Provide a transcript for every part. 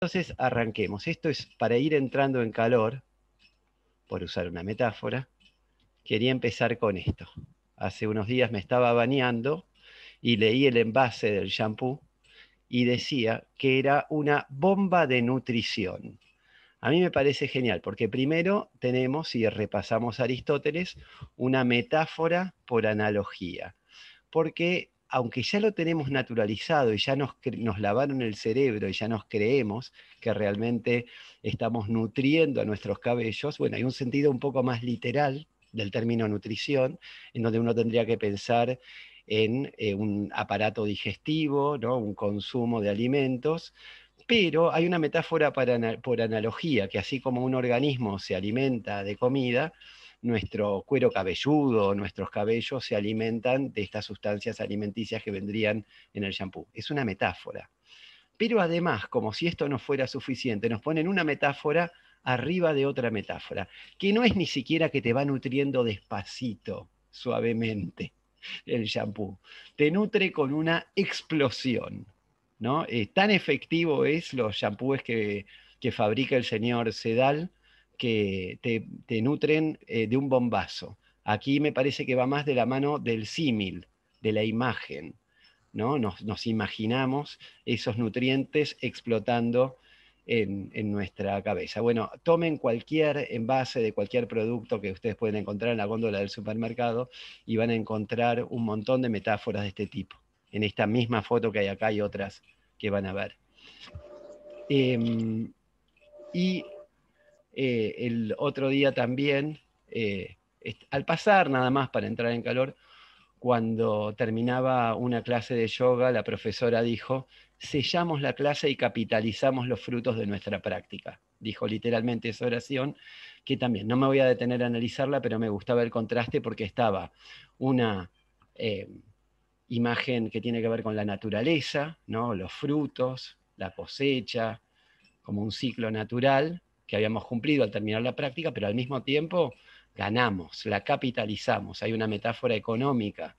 Entonces arranquemos. Esto es para ir entrando en calor, por usar una metáfora. Quería empezar con esto. Hace unos días me estaba bañando y leí el envase del shampoo y decía que era una bomba de nutrición. A mí me parece genial, porque primero tenemos, si repasamos Aristóteles, una metáfora por analogía. Porque aunque ya lo tenemos naturalizado y ya nos lavaron el cerebro y ya nos creemos que realmente estamos nutriendo a nuestros cabellos, bueno, hay un sentido un poco más literal del término nutrición, en donde uno tendría que pensar en un aparato digestivo, ¿no? Un consumo de alimentos, pero hay una metáfora por analogía, que así como un organismo se alimenta de comida, nuestro cuero cabelludo, nuestros cabellos se alimentan de estas sustancias alimenticias que vendrían en el shampoo. Es una metáfora. Pero además, como si esto no fuera suficiente, nos ponen una metáfora arriba de otra metáfora, que no es ni siquiera que te va nutriendo despacito, suavemente, el shampoo. Te nutre con una explosión, ¿no? Tan efectivo es los shampoos que fabrica el señor Sedal que te nutren de un bombazo. Aquí me parece que va más de la mano del símil, de la imagen, ¿no? Nos imaginamos esos nutrientes explotando en nuestra cabeza. Bueno, tomen cualquier envase de cualquier producto que ustedes pueden encontrar en la góndola del supermercado y van a encontrar un montón de metáforas de este tipo. En esta misma foto que hay acá hay otras que van a ver. Eh, y el otro día también, al pasar nada más para entrar en calor, cuando terminaba una clase de yoga, la profesora dijo, sellamos la clase y capitalizamos los frutos de nuestra práctica. Dijo literalmente esa oración, que también no me voy a detener a analizarla, pero me gustaba el contraste porque estaba una eh, imagen que tiene que ver con la naturaleza, ¿no? Los frutos, la cosecha, como un ciclo natural que habíamos cumplido al terminar la práctica, pero al mismo tiempo ganamos, la capitalizamos. Hay una metáfora económica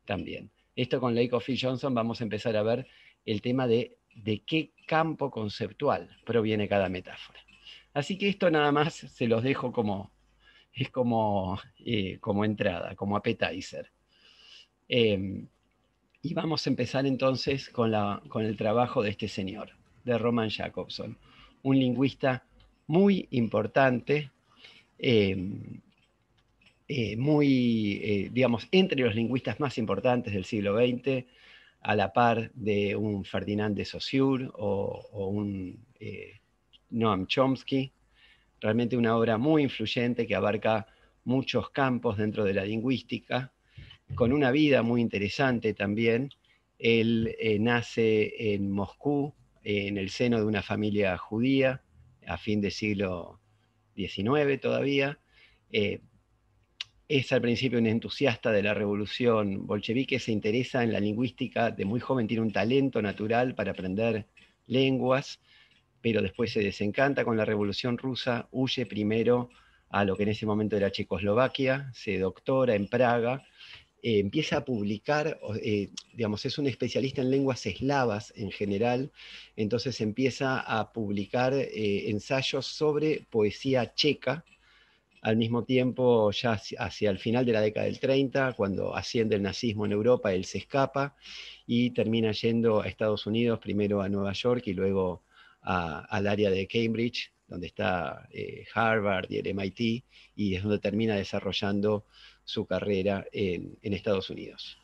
también. Esto con Lake of Johnson vamos a empezar a ver el tema de qué campo conceptual proviene cada metáfora. Así que esto nada más se los dejo es como entrada, como appetizer. Y vamos a empezar entonces con el trabajo de este señor, de Roman Jakobson, un lingüista muy importante, eh, digamos, entre los lingüistas más importantes del siglo XX, a la par de un Ferdinand de Saussure o un Noam Chomsky, realmente una obra muy influyente que abarca muchos campos dentro de la lingüística, con una vida muy interesante también. Él nace en Moscú, en el seno de una familia judía, a fin del siglo XIX todavía. Eh, es al principio un entusiasta de la revolución bolchevique, se interesa en la lingüística de muy joven, tiene un talento natural para aprender lenguas, pero después se desencanta con la revolución rusa, huye primero a lo que en ese momento era Checoslovaquia, se doctora en Praga, empieza a publicar, digamos, es un especialista en lenguas eslavas en general, entonces empieza a publicar ensayos sobre poesía checa. Al mismo tiempo, ya hacia el final de la década del 30, cuando asciende el nazismo en Europa, él se escapa y termina yendo a Estados Unidos, primero a Nueva York y luego al área de Cambridge, donde está Harvard y el MIT, y es donde termina desarrollando su carrera en Estados Unidos.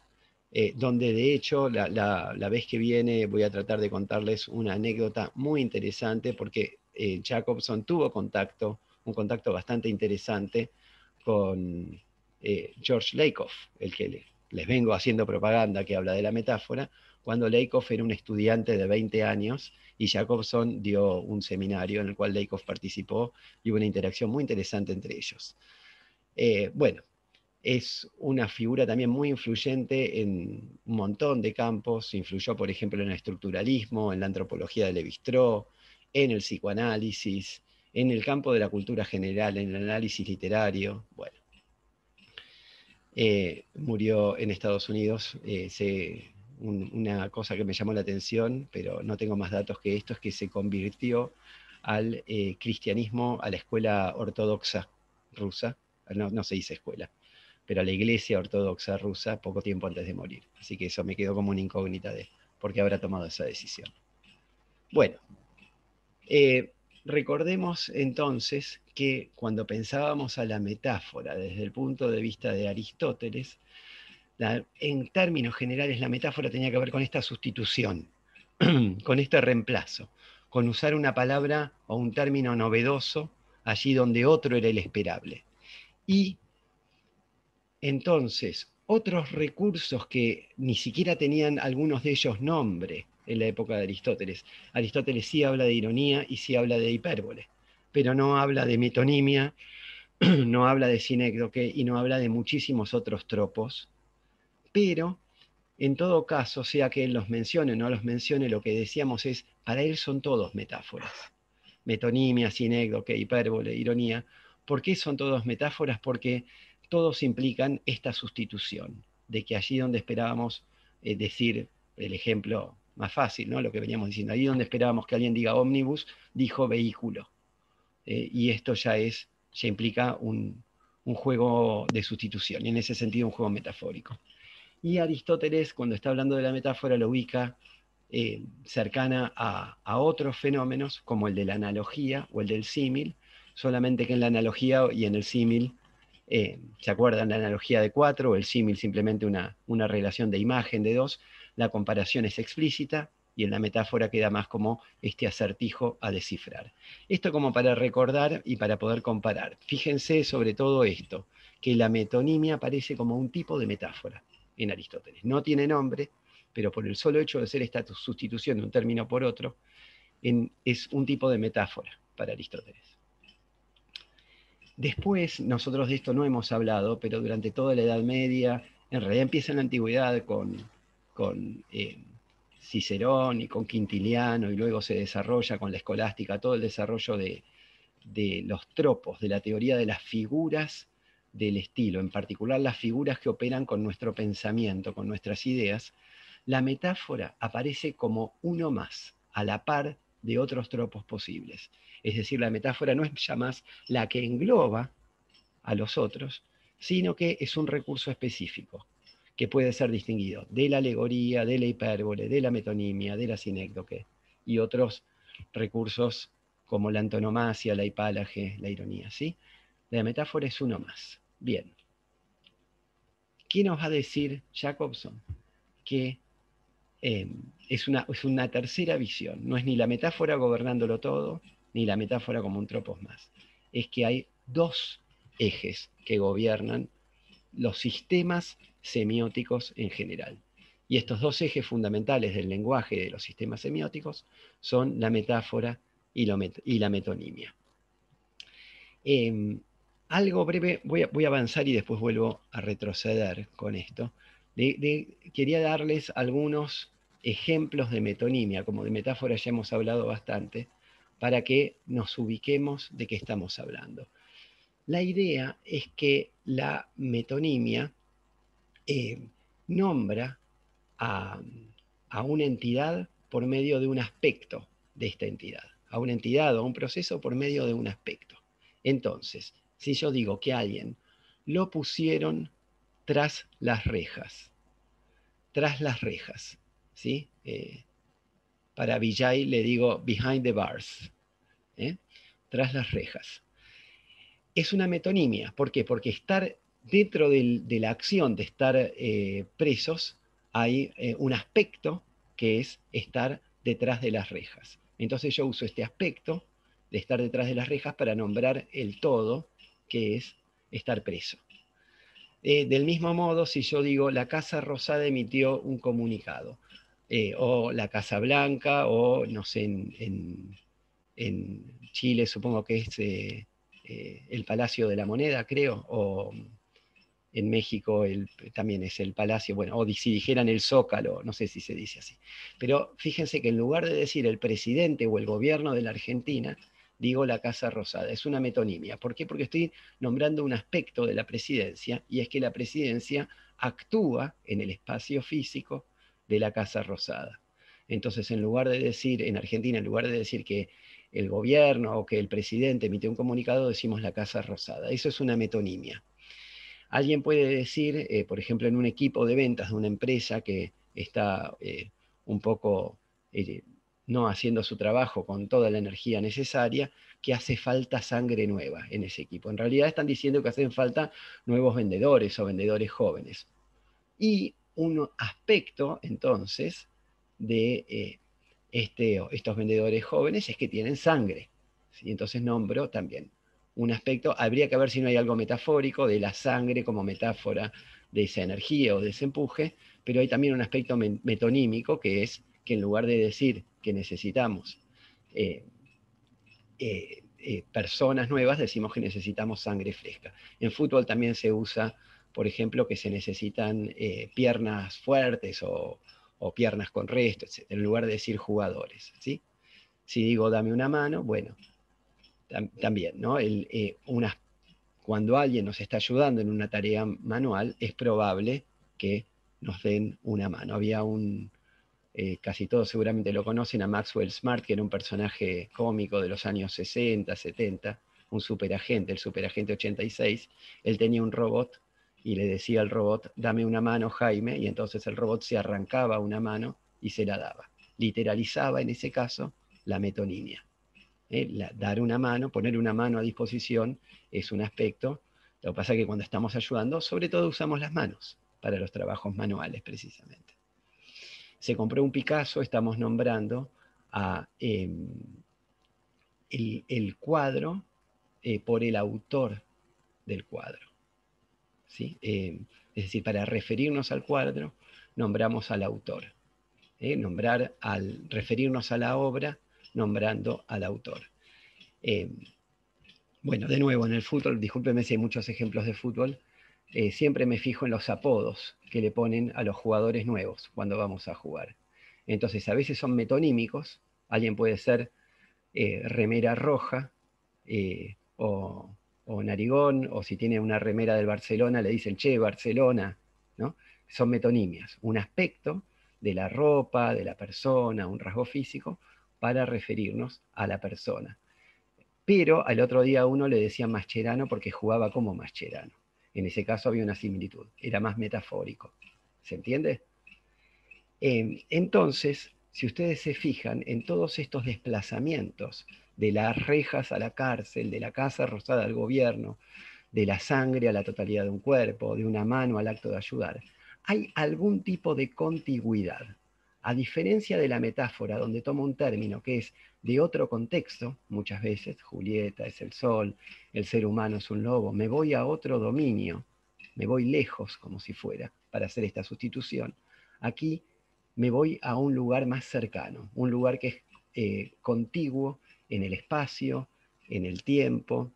Donde de hecho la vez que viene voy a tratar de contarles una anécdota muy interesante porque Jacobson tuvo un contacto bastante interesante con George Lakoff, el que les vengo haciendo propaganda que habla de la metáfora, cuando Lakoff era un estudiante de 20 años y Jacobson dio un seminario en el cual Lakoff participó y hubo una interacción muy interesante entre ellos. Bueno, es una figura también muy influyente en un montón de campos. Influyó, por ejemplo, en el estructuralismo, en la antropología de Lévi-Strauss, en el psicoanálisis, en el campo de la cultura general, en el análisis literario. Bueno, murió en Estados Unidos, una cosa que me llamó la atención, pero no tengo más datos que esto, es que se convirtió al cristianismo, a la escuela ortodoxa rusa, no se dice escuela, pero a la iglesia ortodoxa rusa poco tiempo antes de morir. Así que eso me quedó como una incógnita de por qué habrá tomado esa decisión. Bueno, recordemos entonces que cuando pensábamos a la metáfora desde el punto de vista de Aristóteles, en términos generales la metáfora tenía que ver con esta sustitución, con este reemplazo, con usar una palabra o un término novedoso allí donde otro era el esperable. Y entonces, otros recursos que ni siquiera tenían algunos de ellos nombre en la época de Aristóteles. Aristóteles sí habla de ironía y sí habla de hipérbole, pero no habla de metonimia, no habla de sinécdoque y no habla de muchísimos otros tropos. Pero, en todo caso, sea que él los mencione o no los mencione, lo que decíamos es, para él son todos metáforas. Metonimia, sinécdoque, hipérbole, ironía. ¿Por qué son todos metáforas? Porque todos implican esta sustitución, de que allí donde esperábamos decir el ejemplo más fácil, ¿no? Lo que veníamos diciendo, allí donde esperábamos que alguien diga ómnibus, dijo vehículo. Y esto ya implica un juego de sustitución, y en ese sentido un juego metafórico. Y Aristóteles, cuando está hablando de la metáfora, lo ubica cercana a otros fenómenos, como el de la analogía o el del símil, solamente que en la analogía y en el símil, ¿se acuerdan? La analogía de 4 o el símil simplemente una relación de imagen de 2, la comparación es explícita y en la metáfora queda más como este acertijo a descifrar. Esto como para recordar y para poder comparar. Fíjense sobre todo esto, que la metonimia aparece como un tipo de metáfora en Aristóteles. No tiene nombre, pero por el solo hecho de ser esta sustitución de un término por otro, es un tipo de metáfora para Aristóteles. Después, nosotros de esto no hemos hablado, pero durante toda la Edad Media, en realidad empieza en la antigüedad con Cicerón y con Quintiliano, y luego se desarrolla con la escolástica, todo el desarrollo de los tropos, de la teoría de las figuras del estilo, en particular las figuras que operan con nuestro pensamiento, con nuestras ideas. La metáfora aparece como uno más, a la par de otros tropos posibles. Es decir, la metáfora no es ya más la que engloba a los otros, sino que es un recurso específico que puede ser distinguido de la alegoría, de la hipérbole, de la metonimia, de la sinécdoque y otros recursos como la antonomasia, la hipálaje, la ironía, ¿sí? La metáfora es uno más. Bien. ¿Qué nos va a decir Jacobson? Que es una tercera visión. No es ni la metáfora gobernándolo todo, ni la metáfora como un tropos más. Es que hay dos ejes que gobiernan los sistemas semióticos en general. Y estos dos ejes fundamentales del lenguaje de los sistemas semióticos son la metáfora y la metonimia. Algo breve, voy a avanzar y después vuelvo a retroceder con esto. Quería darles algunos ejemplos de metonimia, como de metáfora ya hemos hablado bastante, para que nos ubiquemos de qué estamos hablando. La idea es que la metonimia nombra a, a una entidad por medio de un aspecto de esta entidad, a una entidad o a un proceso por medio de un aspecto. Entonces, si yo digo que a alguien lo pusieron tras las rejas, ¿sí? Para Vijay le digo behind the bars, ¿eh? Tras las rejas. Es una metonimia, ¿por qué? Porque estar dentro de la acción de estar presos hay un aspecto que es estar detrás de las rejas. Entonces yo uso este aspecto de estar detrás de las rejas para nombrar el todo, que es estar preso. Del mismo modo, si yo digo la Casa Rosada emitió un comunicado, o la Casa Blanca, o no sé, en Chile supongo que es el Palacio de la Moneda, creo, o en México también es el Palacio, bueno, o si dijeran el Zócalo, no sé si se dice así. Pero fíjense que en lugar de decir el presidente o el gobierno de la Argentina, digo la Casa Rosada. Es una metonimia. ¿Por qué? Porque estoy nombrando un aspecto de la presidencia, y es que la presidencia actúa en el espacio físico de la Casa Rosada. Entonces, en lugar de decir, en Argentina, en lugar de decir que el gobierno o que el presidente emite un comunicado, decimos la Casa Rosada. Eso es una metonimia. Alguien puede decir, por ejemplo, en un equipo de ventas de una empresa que está un poco no haciendo su trabajo con toda la energía necesaria, que hace falta sangre nueva en ese equipo. En realidad están diciendo que hacen falta nuevos vendedores o vendedores jóvenes. Y un aspecto, entonces, de estos vendedores jóvenes es que tienen sangre. ¿Sí? Entonces nombro también un aspecto, habría que ver si no hay algo metafórico de la sangre como metáfora de esa energía o de ese empuje, pero hay también un aspecto metonímico, que es que en lugar de decir que necesitamos personas nuevas, decimos que necesitamos sangre fresca. En fútbol también se usa, por ejemplo, que se necesitan piernas fuertes o piernas con resto, etc., en lugar de decir jugadores. ¿Sí? Si digo dame una mano, bueno, también, ¿no? Cuando alguien nos está ayudando en una tarea manual, es probable que nos den una mano. Había casi todos seguramente lo conocen, a Maxwell Smart, que era un personaje cómico de los años 60, 70, un superagente, el superagente 86. Él tenía un robot y le decía al robot, dame una mano, Jaime, y entonces el robot se arrancaba una mano y se la daba. Literalizaba en ese caso la metonimia. Dar una mano, poner una mano a disposición es un aspecto. Lo que pasa es que cuando estamos ayudando, sobre todo usamos las manos para los trabajos manuales precisamente. Se compró un Picasso, estamos nombrando a el cuadro por el autor del cuadro. ¿Sí? Es decir, para referirnos al cuadro, nombramos al autor. Referirnos a la obra, nombrando al autor. Bueno, de nuevo, en el fútbol, discúlpeme si hay muchos ejemplos de fútbol, siempre me fijo en los apodos que le ponen a los jugadores nuevos cuando vamos a jugar. Entonces, a veces son metonímicos, alguien puede ser remera roja o narigón, o si tiene una remera del Barcelona le dicen, che, Barcelona, ¿no? Son metonimias, un aspecto de la ropa, de la persona, un rasgo físico, para referirnos a la persona. Pero al otro día a uno le decían Mascherano porque jugaba como Mascherano. En ese caso había una similitud, era más metafórico. ¿Se entiende? Entonces, si ustedes se fijan en todos estos desplazamientos de las rejas a la cárcel, de la Casa Rosada al gobierno, de la sangre a la totalidad de un cuerpo, de una mano al acto de ayudar, hay algún tipo de contigüidad. A diferencia de la metáfora, donde toma un término que es de otro contexto, muchas veces, Julieta es el sol, el ser humano es un lobo, me voy a otro dominio, me voy lejos como si fuera, para hacer esta sustitución. Aquí me voy a un lugar más cercano, un lugar que es contiguo en el espacio, en el tiempo,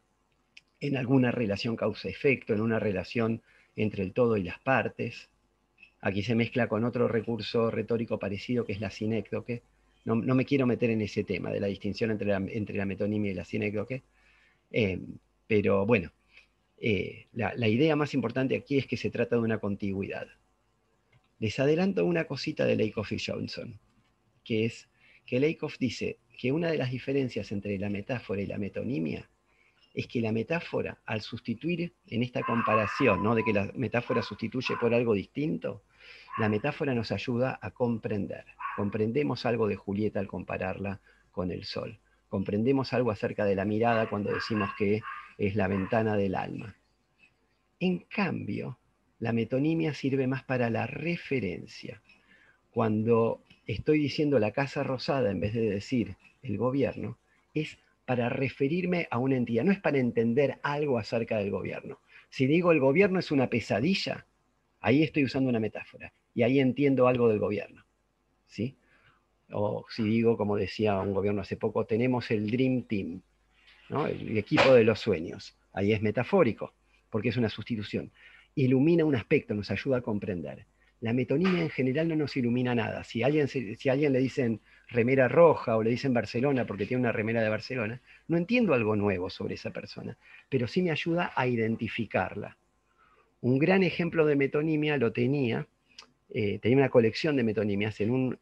en alguna relación causa-efecto, en una relación entre el todo y las partes. Aquí se mezcla con otro recurso retórico parecido que es la sinécdoque. No me quiero meter en ese tema de la distinción entre la metonimia y la sinécdoque, pero bueno, la idea más importante aquí es que se trata de una contigüidad. Les adelanto una cosita de Lakoff y Johnson, que es que Lakoff dice que una de las diferencias entre la metáfora y la metonimia es que la metáfora, al sustituir en esta comparación, ¿no? de que la metáfora sustituye por algo distinto, la metáfora nos ayuda a comprender. Comprendemos algo de Julieta al compararla con el sol. Comprendemos algo acerca de la mirada cuando decimos que es la ventana del alma. En cambio, la metonimia sirve más para la referencia. Cuando estoy diciendo la Casa Rosada en vez de decir el gobierno, es para referirme a una entidad, no es para entender algo acerca del gobierno. Si digo el gobierno es una pesadilla, ahí estoy usando una metáfora y ahí entiendo algo del gobierno. ¿Sí? O si digo, como decía un gobierno hace poco, tenemos el Dream Team, ¿no? El equipo de los sueños. Ahí es metafórico, porque es una sustitución. Ilumina un aspecto, nos ayuda a comprender. La metonimia en general no nos ilumina nada. Si a alguien le dicen remera roja o le dicen Barcelona porque tiene una remera de Barcelona, no entiendo algo nuevo sobre esa persona, pero sí me ayuda a identificarla. Un gran ejemplo de metonimia lo tenía tenía una colección de metonimias en un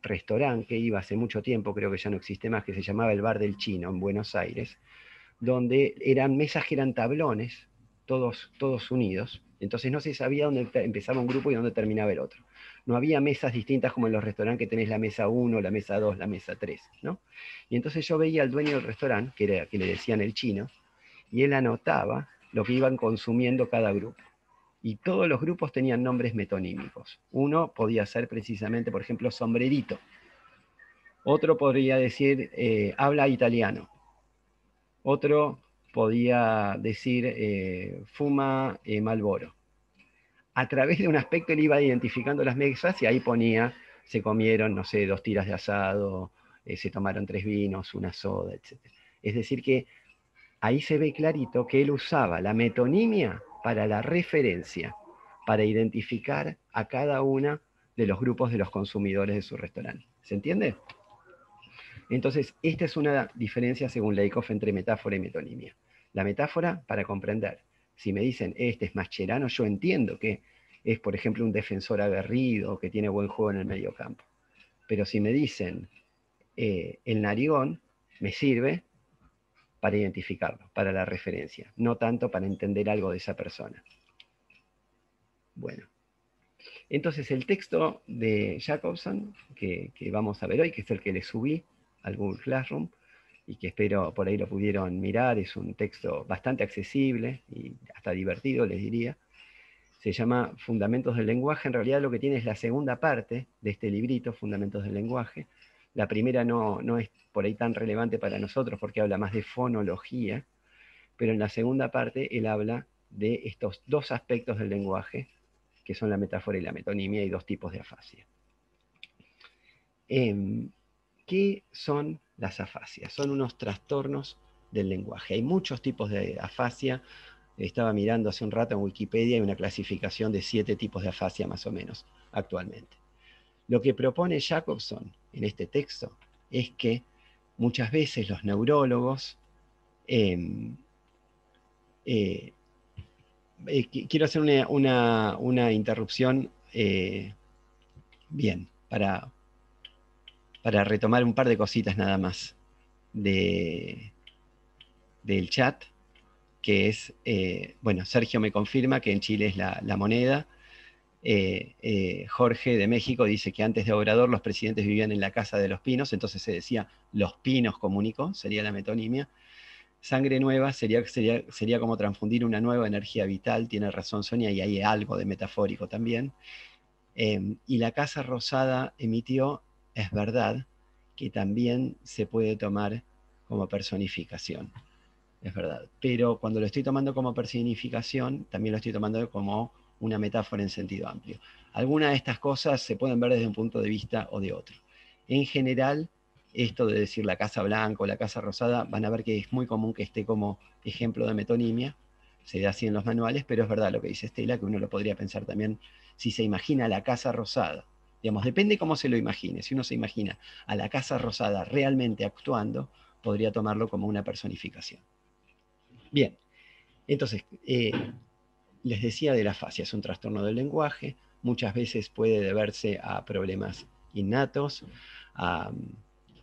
restaurante que iba hace mucho tiempo, creo que ya no existe más, que se llamaba el Bar del Chino en Buenos Aires, donde eran mesas que eran tablones, todos unidos, entonces no se sabía dónde empezaba un grupo y dónde terminaba el otro. No había mesas distintas como en los restaurantes que tenés la mesa 1, la mesa 2, la mesa 3, ¿no? Y entonces yo veía al dueño del restaurante, que le decían el chino, y él anotaba lo que iban consumiendo cada grupo. Y todos los grupos tenían nombres metonímicos. Uno podía ser precisamente, por ejemplo, sombrerito. Otro podría decir habla italiano. Otro podía decir fuma Malboro. A través de un aspecto él iba identificando las mesas y ahí ponía, se comieron, no sé, 2 tiras de asado, se tomaron 3 vinos, una soda, etc. Es decir que ahí se ve clarito que él usaba la metonimia para la referencia, para identificar a cada uno de los grupos de los consumidores de su restaurante. ¿Se entiende? Entonces, esta es una diferencia según Lakoff entre metáfora y metonimia. La metáfora para comprender. Si me dicen, este es Mascherano, yo entiendo que es, por ejemplo, un defensor aguerrido, que tiene buen juego en el medio campo. Pero si me dicen, el narigón, me sirve para identificarlo, para la referencia, no tanto para entender algo de esa persona. Bueno, entonces el texto de Jacobson, que vamos a ver hoy, que es el que le subí al Google Classroom, y que espero por ahí lo pudieron mirar, es un texto bastante accesible y hasta divertido, les diría. Se llama Fundamentos del Lenguaje. En realidad lo que tiene es la segunda parte de este librito, Fundamentos del Lenguaje. La primera no es por ahí tan relevante para nosotros porque habla más de fonología, pero en la segunda parte él habla de estos 2 aspectos del lenguaje, que son la metáfora y la metonimia, y 2 tipos de afasia. ¿Qué son las afasias? Son unos trastornos del lenguaje. Hay muchos tipos de afasia. Estaba mirando hace un rato en Wikipedia, hay una clasificación de 7 tipos de afasia más o menos actualmente. Lo que propone Jacobson en este texto es que muchas veces los neurólogos quiero hacer una interrupción, bien, para retomar un par de cositas nada más del chat, que es, bueno, Sergio me confirma que en Chile es la moneda. Jorge de México dice que antes de Obrador los presidentes vivían en la Casa de los Pinos, entonces se decía Los Pinos comunicó, sería la metonimia. Sangre nueva sería como transfundir una nueva energía vital, tiene razón Sonia, y hay algo de metafórico también. Y la Casa Rosada emitió, es verdad, que también se puede tomar como personificación, es verdad. Pero cuando lo estoy tomando como personificación, también lo estoy tomando como una metáfora en sentido amplio. Algunas de estas cosas se pueden ver desde un punto de vista o de otro. En general, esto de decir la Casa Blanca o la Casa Rosada, van a ver que es muy común que esté como ejemplo de metonimia, se da así en los manuales, pero es verdad lo que dice Estela, que uno lo podría pensar también si se imagina la Casa Rosada. Digamos, depende cómo se lo imagine. Si uno se imagina a la Casa Rosada realmente actuando, podría tomarlo como una personificación. Bien, entonces, les decía de la afasia, es un trastorno del lenguaje, muchas veces puede deberse a problemas innatos, a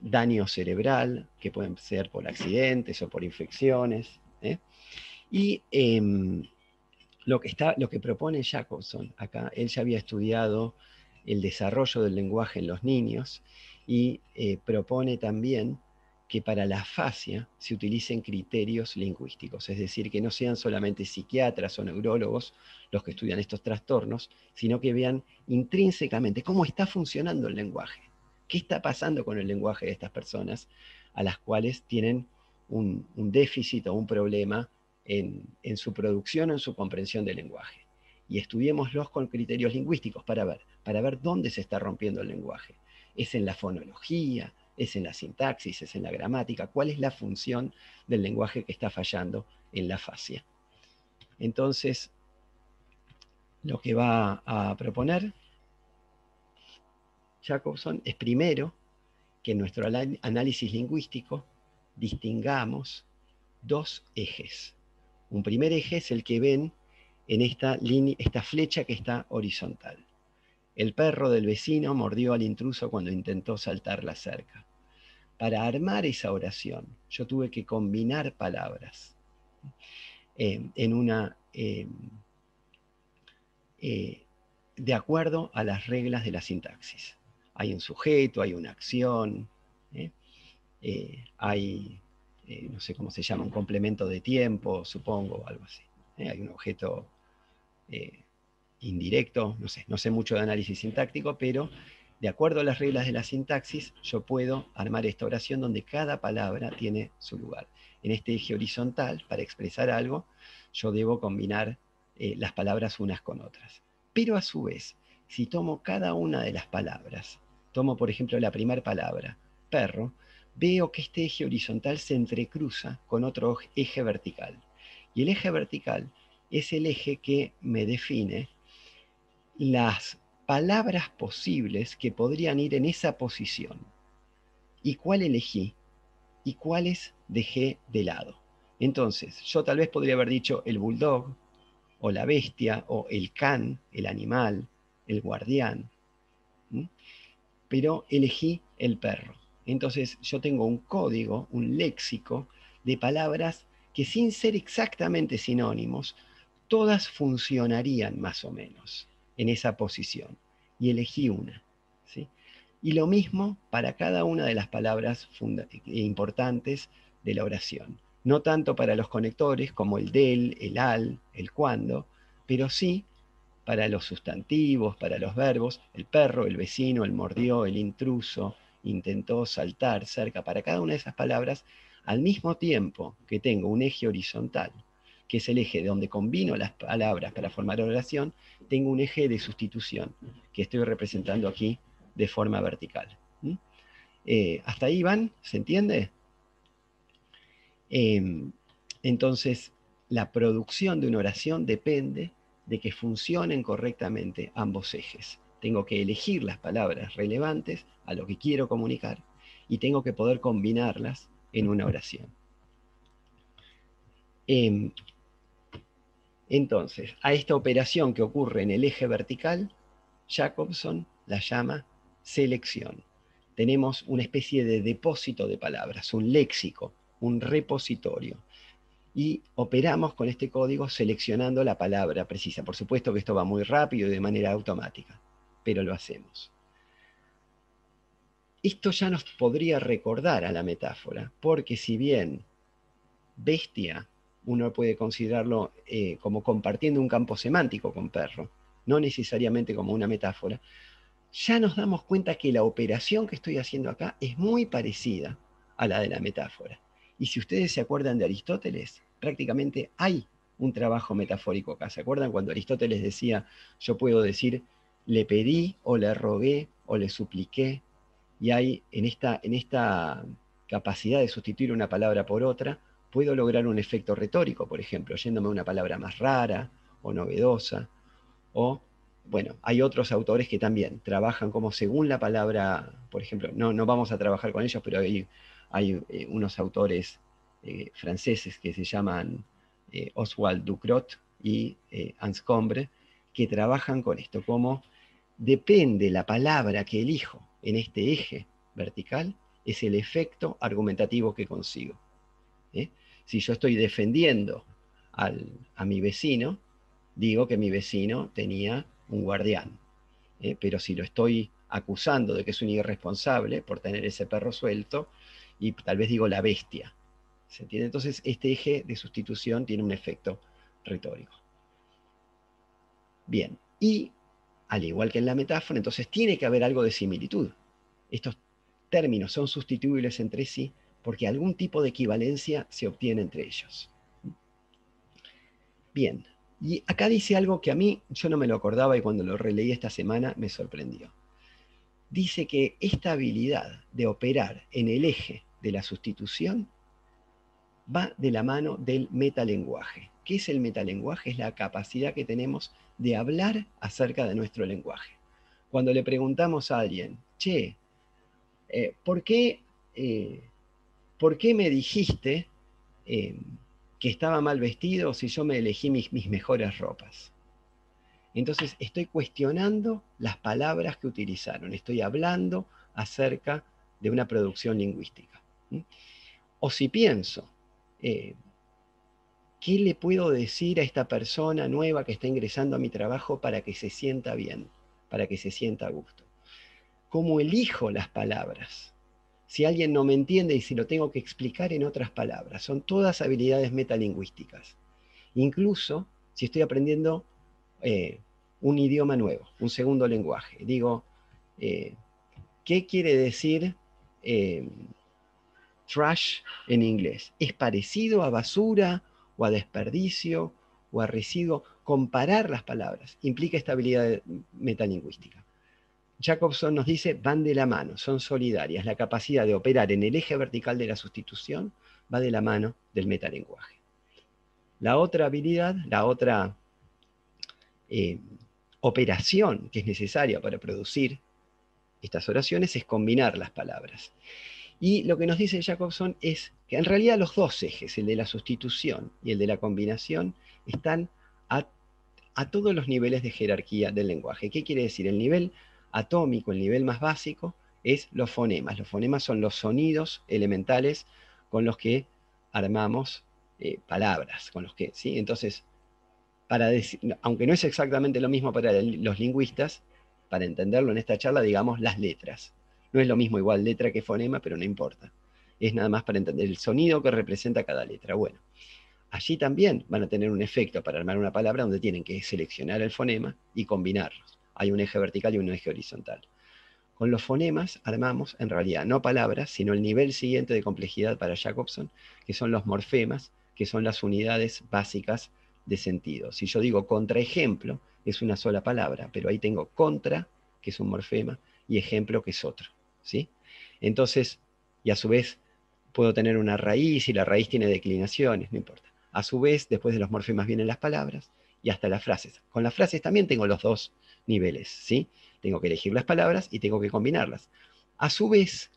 daño cerebral, que pueden ser por accidentes o por infecciones. Y lo que propone Jacobson acá, él ya había estudiado el desarrollo del lenguaje en los niños y propone también que para la afasia se utilicen criterios lingüísticos, es decir, que no sean solamente psiquiatras o neurólogos los que estudian estos trastornos, sino que vean intrínsecamente cómo está funcionando el lenguaje, qué está pasando con el lenguaje de estas personas a las cuales tienen un déficit o un problema en su producción o en su comprensión del lenguaje. Y estudiémoslos con criterios lingüísticos para ver dónde se está rompiendo el lenguaje. ¿Es en la fonología? ¿Es en la sintaxis? ¿Es en la gramática? ¿Cuál es la función del lenguaje que está fallando en la afasia? Entonces, lo que va a proponer Jacobson es primero que en nuestro análisis lingüístico distingamos 2 ejes. Un primer eje es el que ven en esta flecha que está horizontal. El perro del vecino mordió al intruso cuando intentó saltar la cerca. Para armar esa oración, yo tuve que combinar palabras en una, de acuerdo a las reglas de la sintaxis. Hay un sujeto, hay una acción, hay, no sé cómo se llama, un complemento de tiempo, supongo, algo así. Hay un objeto indirecto, no sé mucho de análisis sintáctico, pero de acuerdo a las reglas de la sintaxis, yo puedo armar esta oración donde cada palabra tiene su lugar. En este eje horizontal, para expresar algo, yo debo combinar las palabras unas con otras. Pero a su vez, si tomo cada una de las palabras, tomo por ejemplo la primera palabra, perro, veo que este eje horizontal se entrecruza con otro eje vertical. Y el eje vertical es el eje que me define las palabras posibles que podrían ir en esa posición y cuál elegí y cuáles dejé de lado. Entonces, yo tal vez podría haber dicho el bulldog o la bestia o el can, el animal, el guardián, ¿m? Pero elegí el perro. Entonces yo tengo un código, un léxico de palabras que sin ser exactamente sinónimos, todas funcionarían más o menos en esa posición. Y elegí una. ¿Sí? Y lo mismo para cada una de las palabras importantes de la oración. No tanto para los conectores como el del, el al, el cuando, pero sí para los sustantivos, para los verbos, el perro, el vecino, el mordió, el intruso, intentó saltar cerca, para cada una de esas palabras, al mismo tiempo que tengo un eje horizontal, que es el eje donde combino las palabras para formar la oración, tengo un eje de sustitución, que estoy representando aquí de forma vertical. ¿Hasta ahí van? ¿Se entiende? Entonces, la producción de una oración depende de que funcionen correctamente ambos ejes. Tengo que elegir las palabras relevantes a lo que quiero comunicar y tengo que poder combinarlas en una oración. Entonces, a esta operación que ocurre en el eje vertical, Jacobson la llama selección. Tenemos una especie de depósito de palabras, un léxico, un repositorio. Y operamos con este código seleccionando la palabra precisa. Por supuesto que esto va muy rápido y de manera automática, pero lo hacemos. Esto ya nos podría recordar a la metáfora, porque si bien bestia uno puede considerarlo como compartiendo un campo semántico con perro, no necesariamente como una metáfora, ya nos damos cuenta que la operación que estoy haciendo acá es muy parecida a la de la metáfora. Y si ustedes se acuerdan de Aristóteles, prácticamente hay un trabajo metafórico acá. ¿Se acuerdan cuando Aristóteles decía, yo puedo decir, le pedí o le rogué o le supliqué? Y hay en esta capacidad de sustituir una palabra por otra, puedo lograr un efecto retórico, por ejemplo, yéndome a una palabra más rara o novedosa, o bueno, hay otros autores que también trabajan como según la palabra, por ejemplo, no vamos a trabajar con ellos, pero hay unos autores franceses que se llaman Oswald Ducrot y Anscombre, que trabajan con esto, como depende la palabra que elijo en este eje vertical, es el efecto argumentativo que consigo. Si yo estoy defendiendo a mi vecino, digo que mi vecino tenía un guardián. Pero si lo estoy acusando de que es un irresponsable por tener ese perro suelto, y tal vez digo la bestia. ¿Se entiende? Entonces, este eje de sustitución tiene un efecto retórico. Bien, y al igual que en la metáfora, entonces tiene que haber algo de similitud. Estos términos son sustituibles entre sí porque algún tipo de equivalencia se obtiene entre ellos. Bien, y acá dice algo que a mí yo no me lo acordaba y cuando lo releí esta semana me sorprendió. Dice que esta habilidad de operar en el eje de la sustitución va de la mano del metalenguaje. ¿Qué es el metalenguaje? Es la capacidad que tenemos de hablar acerca de nuestro lenguaje. Cuando le preguntamos a alguien, che, ¿por qué me dijiste que estaba mal vestido si yo me elegí mis mejores ropas? Entonces estoy cuestionando las palabras que utilizaron, estoy hablando acerca de una producción lingüística. O si pienso, ¿qué le puedo decir a esta persona nueva que está ingresando a mi trabajo para que se sienta bien, para que se sienta a gusto? ¿Cómo elijo las palabras? Si alguien no me entiende y si lo tengo que explicar en otras palabras, son todas habilidades metalingüísticas. Incluso si estoy aprendiendo un idioma nuevo, un segundo lenguaje. Digo, ¿qué quiere decir trash en inglés? ¿Es parecido a basura o a desperdicio o a residuo? Comparar las palabras implica esta habilidad metalingüística. Jacobson nos dice, van de la mano, son solidarias. La capacidad de operar en el eje vertical de la sustitución va de la mano del metalenguaje. La otra habilidad, la otra operación que es necesaria para producir estas oraciones es combinar las palabras. Y lo que nos dice Jacobson es que en realidad los dos ejes, el de la sustitución y el de la combinación, están a todos los niveles de jerarquía del lenguaje. ¿Qué quiere decir? El nivel atómico, el nivel más básico, es los fonemas. Los fonemas son los sonidos elementales con los que armamos palabras, con los que, ¿sí? Entonces, para decir, aunque no es exactamente lo mismo para los lingüistas, para entenderlo en esta charla, digamos las letras. No es lo mismo igual letra que fonema, pero no importa. Es nada más para entender el sonido que representa cada letra. Bueno, allí también van a tener un efecto para armar una palabra donde tienen que seleccionar el fonema y combinarlos. Hay un eje vertical y un eje horizontal. Con los fonemas armamos, en realidad, no palabras, sino el nivel siguiente de complejidad para Jacobson, que son los morfemas, que son las unidades básicas de sentido. Si yo digo contraejemplo, es una sola palabra, pero ahí tengo contra, que es un morfema, y ejemplo, que es otro. ¿Sí? Entonces, y a su vez, puedo tener una raíz, y la raíz tiene declinaciones, no importa. A su vez, después de los morfemas vienen las palabras, y hasta las frases. Con las frases también tengo los dos niveles, ¿sí? Tengo que elegir las palabras y tengo que combinarlas. A su vez,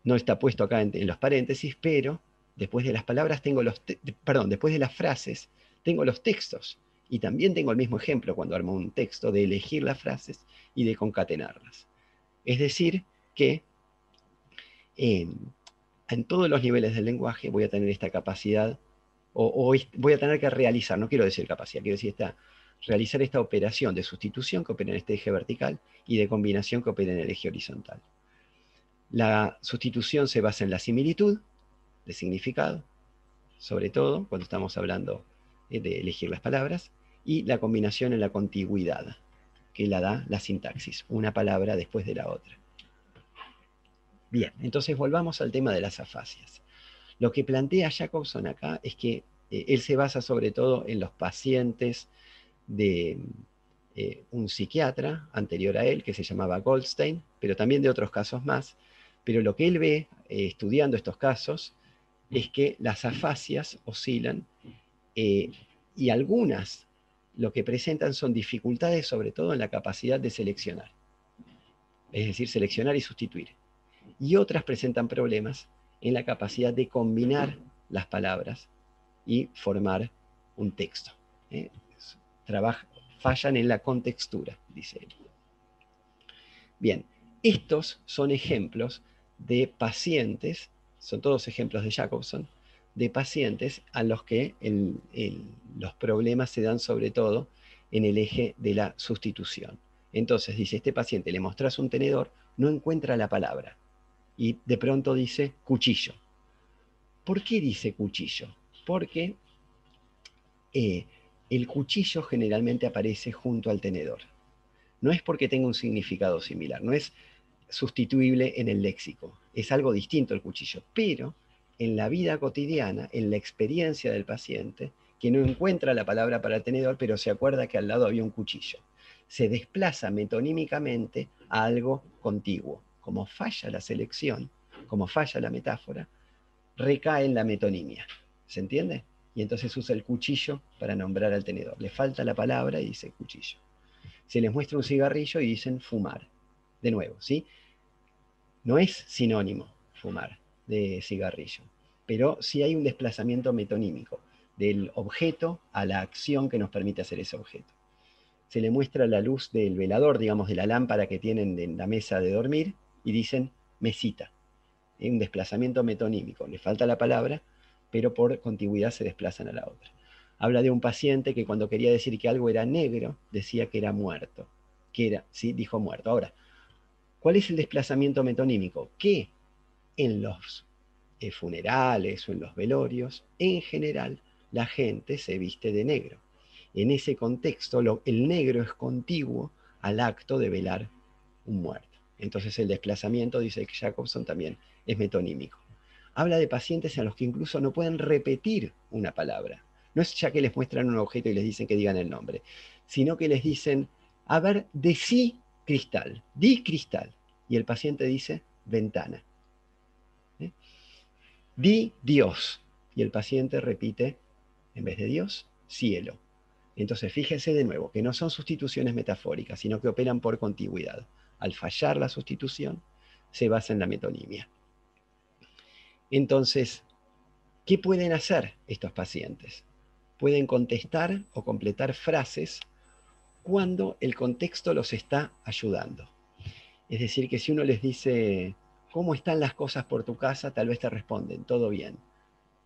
no está puesto acá en los paréntesis, pero después de las palabras tengo después de las frases tengo los textos. Y también tengo el mismo ejemplo cuando armo un texto de elegir las frases y de concatenarlas. Es decir, que en todos los niveles del lenguaje voy a tener esta capacidad, o voy a tener que realizar, no quiero decir capacidad, quiero decir realizar esta operación de sustitución que opera en este eje vertical y de combinación que opera en el eje horizontal. La sustitución se basa en la similitud de significado, sobre todo cuando estamos hablando de elegir las palabras, y la combinación en la contigüidad, que la da la sintaxis, una palabra después de la otra. Bien, entonces volvamos al tema de las afasias. Lo que plantea Jacobson acá es que él se basa sobre todo en los pacientes de un psiquiatra anterior a él, que se llamaba Goldstein, pero también de otros casos más. Pero lo que él ve estudiando estos casos es que las afasias oscilan y algunas lo que presentan son dificultades sobre todo en la capacidad de seleccionar, es decir, seleccionar y sustituir. Y otras presentan problemas en la capacidad de combinar las palabras y formar un texto. Fallan en la contextura, dice él. Bien, estos son ejemplos de pacientes, son todos ejemplos de Jacobson, de pacientes a los que los problemas se dan sobre todo en el eje de la sustitución. Entonces dice, este paciente le mostrás un tenedor, no encuentra la palabra y de pronto dice cuchillo. ¿Por qué dice cuchillo? Porque el cuchillo generalmente aparece junto al tenedor. No es porque tenga un significado similar, no es sustituible en el léxico, es algo distinto el cuchillo, pero en la vida cotidiana, en la experiencia del paciente, que no encuentra la palabra para el tenedor, pero se acuerda que al lado había un cuchillo, se desplaza metonímicamente a algo contiguo. Como falla la selección, como falla la metáfora, recae en la metonimia. ¿Se entiende? Y entonces usa el cuchillo para nombrar al tenedor. Le falta la palabra y dice cuchillo. Se les muestra un cigarrillo y dicen fumar. De nuevo, ¿sí? No es sinónimo fumar de cigarrillo, pero sí hay un desplazamiento metonímico del objeto a la acción que nos permite hacer ese objeto. se le muestra la luz del velador, digamos, de la lámpara que tienen en la mesa de dormir, y dicen mesita. Es un desplazamiento metonímico. Le falta la palabra, pero por contigüidad se desplazan a la otra. Habla de un paciente que cuando quería decir que algo era negro, decía que era muerto. Que era, sí, dijo muerto. Ahora, ¿cuál es el desplazamiento metonímico? Que en los funerales o en los velorios, en general, la gente se viste de negro. En ese contexto, el negro es contiguo al acto de velar un muerto. Entonces el desplazamiento, dice Jacobson, también es metonímico. Habla de pacientes a los que incluso no pueden repetir una palabra. No es ya que les muestran un objeto y les dicen que digan el nombre, sino que les dicen, a ver, decí cristal, di cristal. Y el paciente dice ventana. ¿Eh? Di Dios. Y el paciente repite, en vez de Dios, cielo. Entonces, fíjense de nuevo que no son sustituciones metafóricas, sino que operan por contigüidad. Al fallar la sustitución, se basa en la metonimia. Entonces, ¿qué pueden hacer estos pacientes? Pueden contestar o completar frases cuando el contexto los está ayudando. Es decir, que si uno les dice, ¿cómo están las cosas por tu casa? Tal vez te responden, todo bien.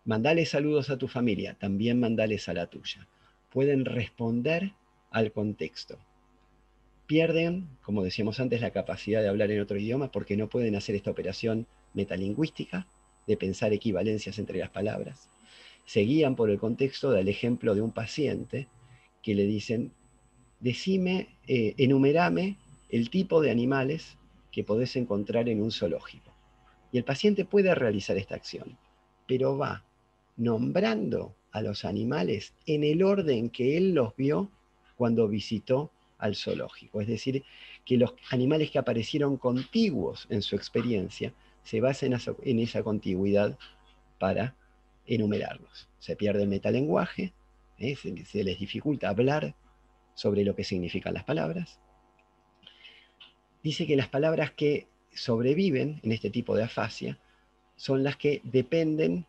Mandale saludos a tu familia, también mandales a la tuya. Pueden responder al contexto. Pierden, como decíamos antes, la capacidad de hablar en otro idioma porque no pueden hacer esta operación metalingüística de pensar equivalencias entre las palabras. Se guían por el contexto del ejemplo de un paciente que le dicen, decime, enumerame el tipo de animales que podés encontrar en un zoológico. Y el paciente puede realizar esta acción, pero va nombrando a los animales en el orden que él los vio cuando visitó al zoológico. Es decir, que los animales que aparecieron contiguos en su experiencia se basan en esa contigüidad para enumerarlos. Se pierde el metalenguaje, se les dificulta hablar sobre lo que significan las palabras. Dice que las palabras que sobreviven en este tipo de afasia son las que dependen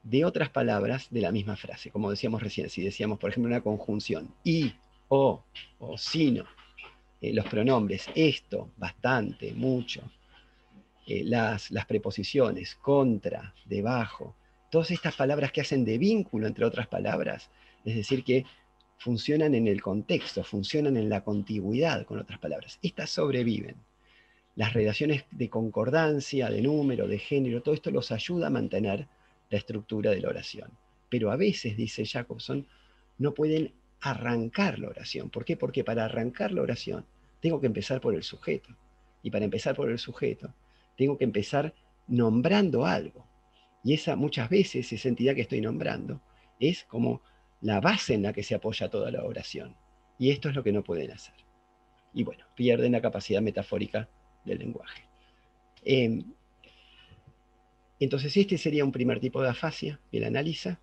de otras palabras de la misma frase. Como decíamos recién, si decíamos, por ejemplo, una conjunción, y, o sino, los pronombres, esto, bastante, mucho, las preposiciones, contra, debajo, todas estas palabras que hacen de vínculo entre otras palabras, es decir, que funcionan en el contexto, funcionan en la contigüidad con otras palabras. Estas sobreviven. Las relaciones de concordancia, de número, de género, todo esto los ayuda a mantener la estructura de la oración. Pero a veces, dice Jacobson, no pueden arrancar la oración. ¿Por qué? Porque para arrancar la oración tengo que empezar por el sujeto. Y para empezar por el sujeto, tengo que empezar nombrando algo. Y esa muchas veces, esa entidad que estoy nombrando, es como la base en la que se apoya toda la oración. Y esto es lo que no pueden hacer. Y bueno, pierden la capacidad metafórica del lenguaje. Entonces este sería un primer tipo de afasia que él analiza.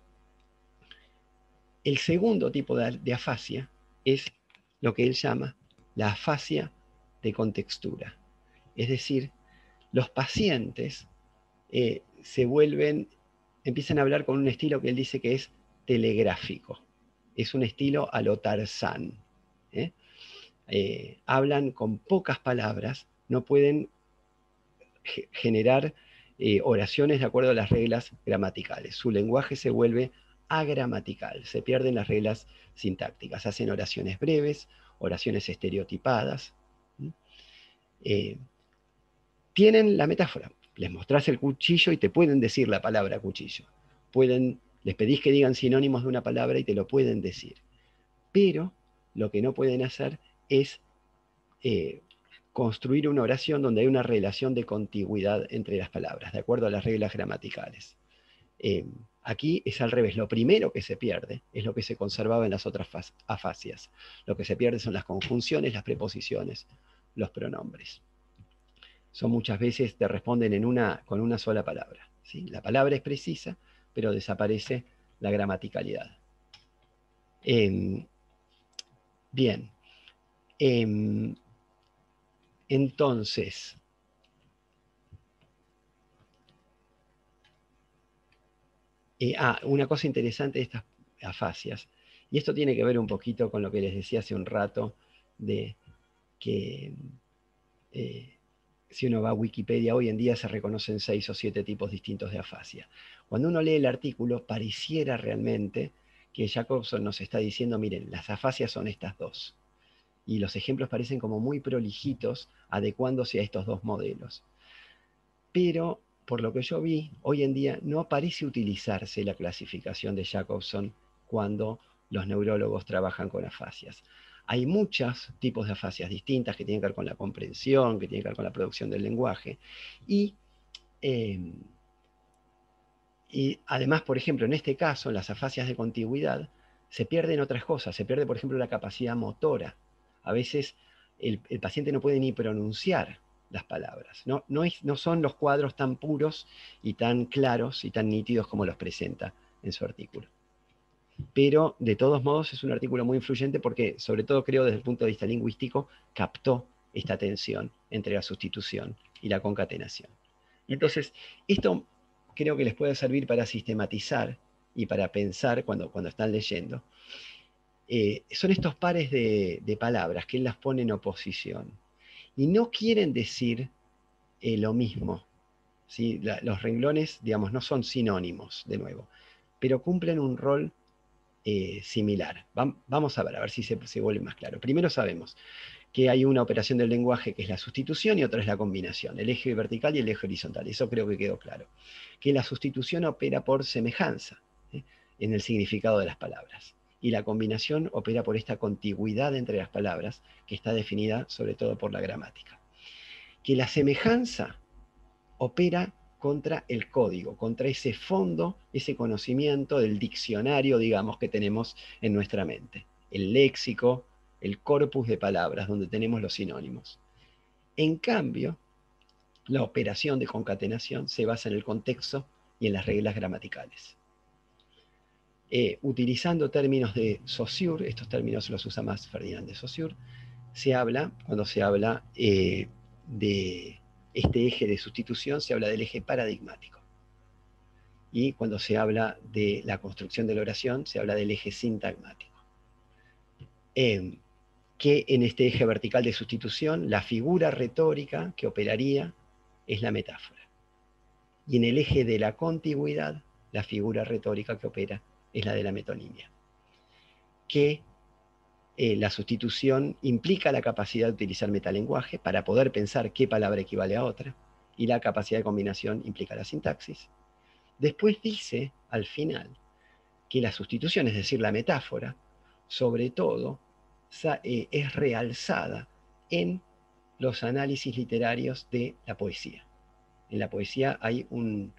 El segundo tipo de afasia es lo que él llama la afasia de contextura. Es decir, los pacientes empiezan a hablar con un estilo que él dice que es telegráfico. Es un estilo a lo Tarzán. Hablan con pocas palabras, no pueden generar oraciones de acuerdo a las reglas gramaticales. Su lenguaje se vuelve agramatical, se pierden las reglas sintácticas, hacen oraciones breves, oraciones estereotipadas. Tienen la metáfora, les mostrás el cuchillo y te pueden decir la palabra cuchillo. Les pedís que digan sinónimos de una palabra y te lo pueden decir. Pero lo que no pueden hacer es construir una oración donde hay una relación de contigüidad entre las palabras, de acuerdo a las reglas gramaticales. Aquí es al revés, lo primero que se pierde es lo que se conservaba en las otras afasias. Lo que se pierde son las conjunciones, las preposiciones, los pronombres. Son muchas veces te responden con una sola palabra. ¿Sí? La palabra es precisa, pero desaparece la gramaticalidad. Bien. Entonces, una cosa interesante de estas afasias, y esto tiene que ver un poquito con lo que les decía hace un rato de que si uno va a Wikipedia hoy en día se reconocen 6 o 7 tipos distintos de afasia. Cuando uno lee el artículo, pareciera realmente que Jacobson nos está diciendo, miren, las afasias son estas dos. Y los ejemplos parecen como muy prolijitos, adecuándose a estos dos modelos. Pero, por lo que yo vi, hoy en día no parece utilizarse la clasificación de Jacobson cuando los neurólogos trabajan con afasias. Hay muchos tipos de afasias distintas que tienen que ver con la comprensión, que tienen que ver con la producción del lenguaje. Y además, por ejemplo, en este caso, en las afasias de contigüidad, se pierden otras cosas. Se pierde, por ejemplo, la capacidad motora. A veces el paciente no puede ni pronunciar las palabras. No son los cuadros tan puros y tan claros y tan nítidos como los presenta en su artículo. Pero, de todos modos, es un artículo muy influyente porque, sobre todo, creo, desde el punto de vista lingüístico, captó esta tensión entre la sustitución y la concatenación. Entonces, esto creo que les puede servir para sistematizar y para pensar cuando están leyendo. Son estos pares de palabras que él las pone en oposición. Y no quieren decir lo mismo. ¿Sí? Los renglones, digamos, no son sinónimos, de nuevo, pero cumplen un rol similar. Vamos a ver si se vuelve más claro. Primero sabemos que hay una operación del lenguaje que es la sustitución y otra es la combinación, el eje vertical y el eje horizontal. Eso creo que quedó claro. Que la sustitución opera por semejanza en el significado de las palabras. Y la combinación opera por esta contigüidad entre las palabras que está definida sobre todo por la gramática. Que la semejanza opera contra el código, contra ese fondo, ese conocimiento del diccionario, digamos, que tenemos en nuestra mente. El léxico, el corpus de palabras donde tenemos los sinónimos. En cambio, la operación de concatenación se basa en el contexto y en las reglas gramaticales. Utilizando términos de Saussure, estos términos los usa más Ferdinand de Saussure, cuando se habla de este eje de sustitución, se habla del eje paradigmático. Y cuando se habla de la construcción de la oración, se habla del eje sintagmático. Que en este eje vertical de sustitución, la figura retórica que operaría es la metáfora. Y en el eje de la contigüidad, la figura retórica que opera es la de la metonimia. Que la sustitución implica la capacidad de utilizar metalenguaje para poder pensar qué palabra equivale a otra, y la capacidad de combinación implica la sintaxis. Después dice, al final, que la sustitución, es decir, la metáfora, sobre todo, es realzada en los análisis literarios de la poesía. En la poesía hay un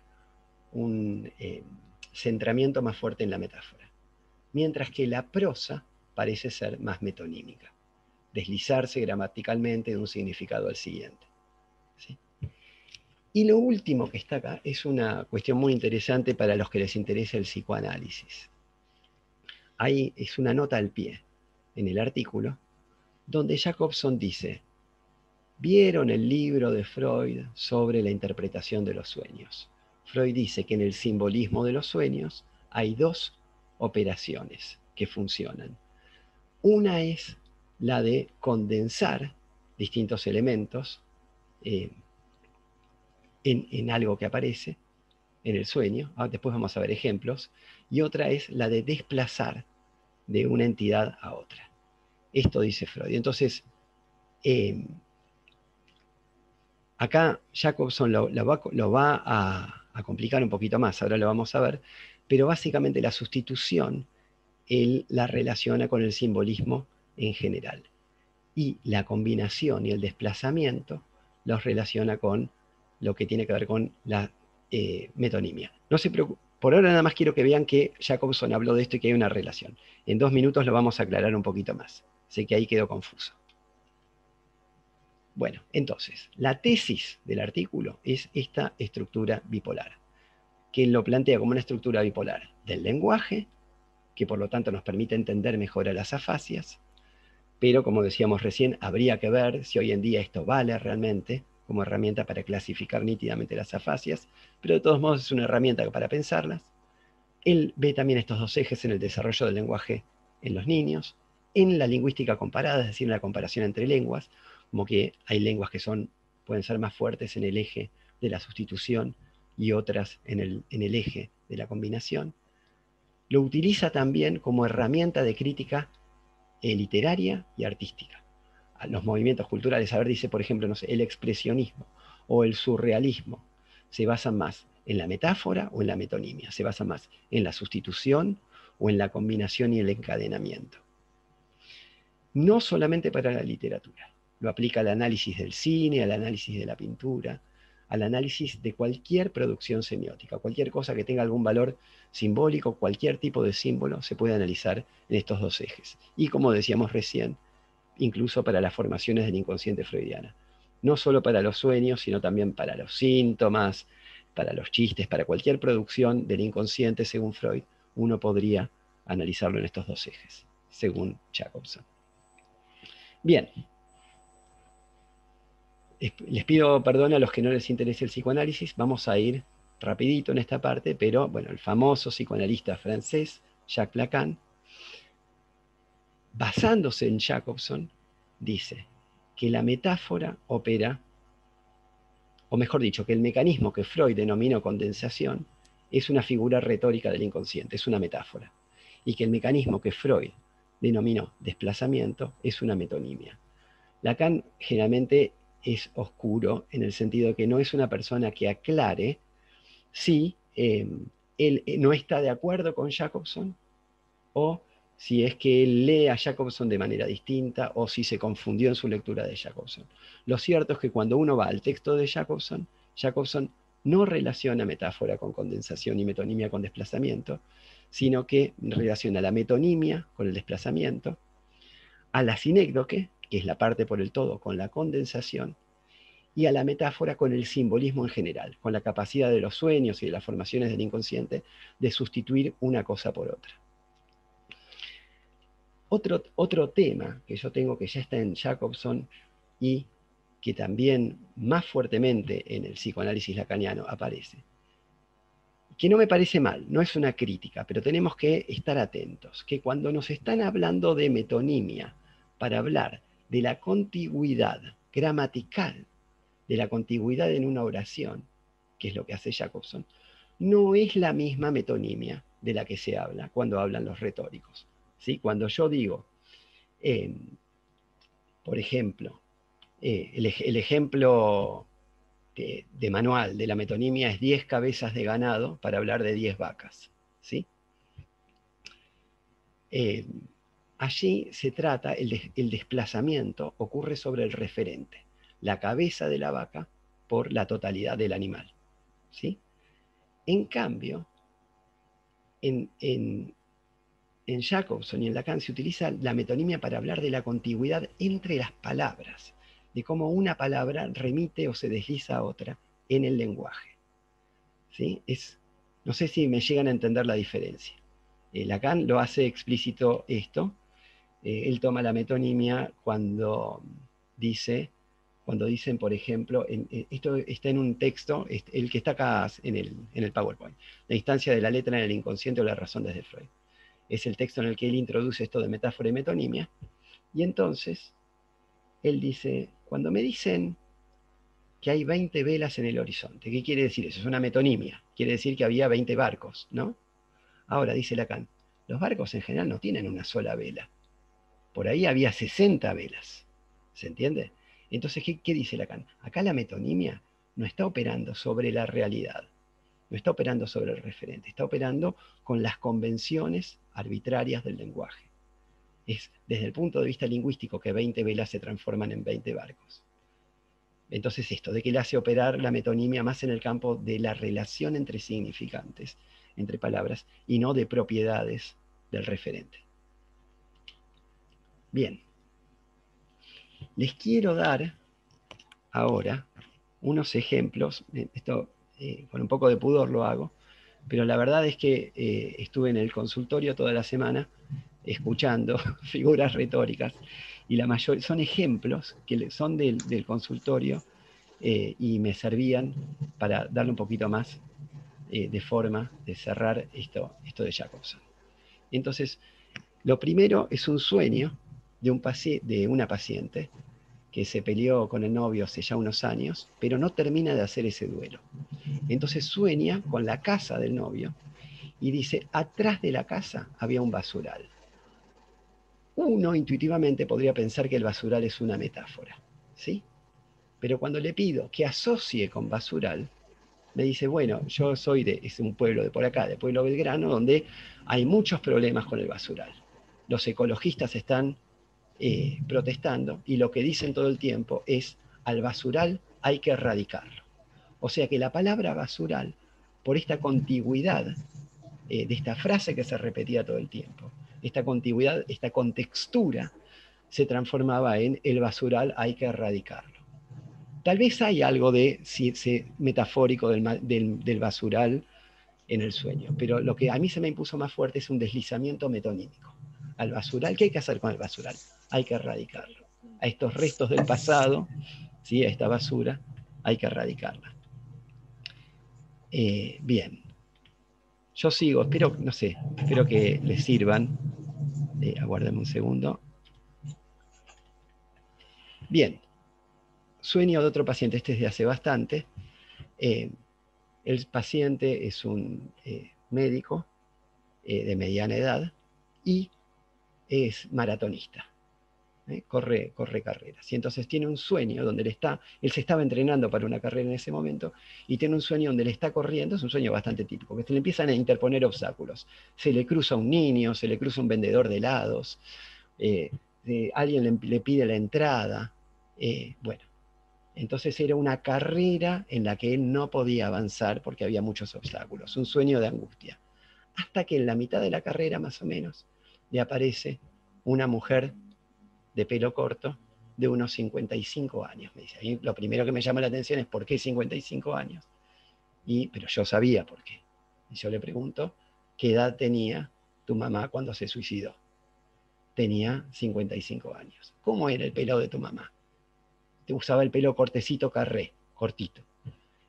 centramiento más fuerte en la metáfora, mientras que la prosa parece ser más metonímica, deslizarse gramaticalmente de un significado al siguiente. ¿Sí? Y lo último que está acá es una cuestión muy interesante para los que les interesa el psicoanálisis. Ahí es una nota al pie en el artículo donde Jacobson dice: ¿vieron el libro de Freud sobre la interpretación de los sueños? Freud dice que en el simbolismo de los sueños hay dos operaciones que funcionan. Una es la de condensar distintos elementos en algo que aparece en el sueño. Después vamos a ver ejemplos. Y otra es la de desplazar de una entidad a otra. Esto dice Freud. Entonces, acá Jacobson lo va a complicar un poquito más, ahora lo vamos a ver, pero básicamente la sustitución él la relaciona con el simbolismo en general. Y la combinación y el desplazamiento los relaciona con lo que tiene que ver con la metonimia. No se preocupen, por ahora nada más quiero que vean que Jacobson habló de esto y que hay una relación. En 2 minutos lo vamos a aclarar un poquito más. Sé que ahí quedó confuso. Bueno, entonces, la tesis del artículo es esta estructura bipolar, que él lo plantea como una estructura bipolar del lenguaje, que por lo tanto nos permite entender mejor a las afasias, pero como decíamos recién, habría que ver si hoy en día esto vale realmente como herramienta para clasificar nítidamente las afasias, pero de todos modos es una herramienta para pensarlas. Él ve también estos dos ejes en el desarrollo del lenguaje en los niños en la lingüística comparada, es decir, en la comparación entre lenguas, como que hay lenguas que pueden ser más fuertes en el eje de la sustitución y otras en el eje de la combinación. Lo utiliza también como herramienta de crítica literaria y artística a los movimientos culturales. A ver, dice, por ejemplo, no sé, el expresionismo o el surrealismo se basan más en la metáfora o en la metonimia, se basan más en la sustitución o en la combinación y el encadenamiento. No solamente para la literatura, lo aplica al análisis del cine, al análisis de la pintura, al análisis de cualquier producción semiótica, cualquier cosa que tenga algún valor simbólico, cualquier tipo de símbolo se puede analizar en estos dos ejes. Y como decíamos recién, incluso para las formaciones del inconsciente freudiana. No solo para los sueños, sino también para los síntomas, para los chistes, para cualquier producción del inconsciente, según Freud, uno podría analizarlo en estos dos ejes, según Jacobson. Bien, les pido perdón a los que no les interese el psicoanálisis, vamos a ir rapidito en esta parte, pero bueno, el famoso psicoanalista francés, Jacques Lacan, basándose en Jacobson, dice que la metáfora opera, o mejor dicho, que el mecanismo que Freud denominó condensación es una figura retórica del inconsciente, es una metáfora, y que el mecanismo que Freud denominó desplazamiento es una metonimia. Lacan generalmente es oscuro en el sentido de que no es una persona que aclare si él no está de acuerdo con Jacobson o si es que él lee a Jacobson de manera distinta o si se confundió en su lectura de Jacobson. Lo cierto es que cuando uno va al texto de Jacobson, Jacobson no relaciona metáfora con condensación y metonimia con desplazamiento, sino que relaciona la metonimia con el desplazamiento, a la sinécdoque, que es la parte por el todo, con la condensación, y a la metáfora con el simbolismo en general, con la capacidad de los sueños y de las formaciones del inconsciente de sustituir una cosa por otra. Otro tema que yo tengo que ya está en Jacobson y que también más fuertemente en el psicoanálisis lacaniano aparece, que no me parece mal, no es una crítica, pero tenemos que estar atentos, que cuando nos están hablando de metonimia, para hablar de la contigüidad gramatical, de la contigüidad en una oración, que es lo que hace Jacobson, no es la misma metonimia de la que se habla cuando hablan los retóricos. ¿Sí? Cuando yo digo, por ejemplo, el ejemplo de manual de la metonimia es 10 cabezas de ganado para hablar de 10 vacas. ¿Sí? Allí se trata, el desplazamiento ocurre sobre el referente, la cabeza de la vaca por la totalidad del animal. ¿Sí? En cambio, en Jacobson y en Lacan se utiliza la metonimia para hablar de la contigüidad entre las palabras, de cómo una palabra remite o se desliza a otra en el lenguaje. ¿Sí? No sé si me llegan a entender la diferencia. Lacan lo hace explícito esto. Él toma la metonimia cuando dicen, por ejemplo, esto está en un texto, el que está acá en el PowerPoint, la instancia de la letra en el inconsciente o la razón desde Freud. Es el texto en el que él introduce esto de metáfora y metonimia, y entonces él dice, cuando me dicen que hay 20 velas en el horizonte, ¿qué quiere decir eso? Es una metonimia, quiere decir que había 20 barcos, ¿no? Ahora, dice Lacan, los barcos en general no tienen una sola vela, por ahí había 60 velas, ¿se entiende? Entonces, ¿qué dice Lacan? Acá la metonimia no está operando sobre la realidad, no está operando sobre el referente, está operando con las convenciones arbitrarias del lenguaje. Es desde el punto de vista lingüístico que 20 velas se transforman en 20 barcos. Entonces esto, de que le hace operar la metonimia más en el campo de la relación entre significantes, entre palabras, y no de propiedades del referente. Bien, les quiero dar ahora unos ejemplos, esto con un poco de pudor lo hago, pero la verdad es que estuve en el consultorio toda la semana escuchando figuras retóricas y la mayor son ejemplos que son del consultorio y me servían para darle un poquito más de forma de cerrar esto de Jacobson. Entonces, Lo primero es un sueño de una paciente que se peleó con el novio hace ya unos años, pero no termina de hacer ese duelo. Entonces sueña con la casa del novio y dice, atrás de la casa había un basural. Uno intuitivamente podría pensar que el basural es una metáfora, ¿sí? Pero cuando le pido que asocie con basural, me dice, bueno, yo soy es un pueblo de por acá, de Pueblo Belgrano, donde hay muchos problemas con el basural. Los ecologistas están protestando y lo que dicen todo el tiempo es, al basural hay que erradicarlo. O sea que la palabra basural, por esta contigüidad de esta frase que se repetía todo el tiempo, esta contigüidad, esta contextura, se transformaba en el basural hay que erradicarlo. Tal vez hay algo de metafórico del basural en el sueño, pero lo que a mí se me impuso más fuerte es un deslizamiento metonímico. Al basural, ¿qué hay que hacer con el basural? Hay que erradicarlo. A estos restos del pasado, ¿sí? A esta basura, hay que erradicarla. Bien, yo sigo, espero, no sé, espero que les sirvan. Aguárdenme un segundo. Bien, sueño de otro paciente, este es de hace bastante. El paciente es un médico de mediana edad y es maratonista. Corre carreras. Y entonces tiene un sueño donde él se estaba entrenando para una carrera en ese momento, y tiene un sueño donde le está corriendo, es un sueño bastante típico, que se le empiezan a interponer obstáculos. Se le cruza un niño, se le cruza un vendedor de helados, alguien le pide la entrada. Bueno, entonces era una carrera en la que él no podía avanzar porque había muchos obstáculos, un sueño de angustia. Hasta que en la mitad de la carrera, más o menos, le aparece una mujer de pelo corto de unos 55 años. Me dice, y lo primero que me llama la atención es por qué 55 años. Pero yo sabía por qué. Y yo le pregunto, ¿qué edad tenía tu mamá cuando se suicidó? Tenía 55 años. ¿Cómo era el pelo de tu mamá? Te usaba el pelo cortecito carré, cortito.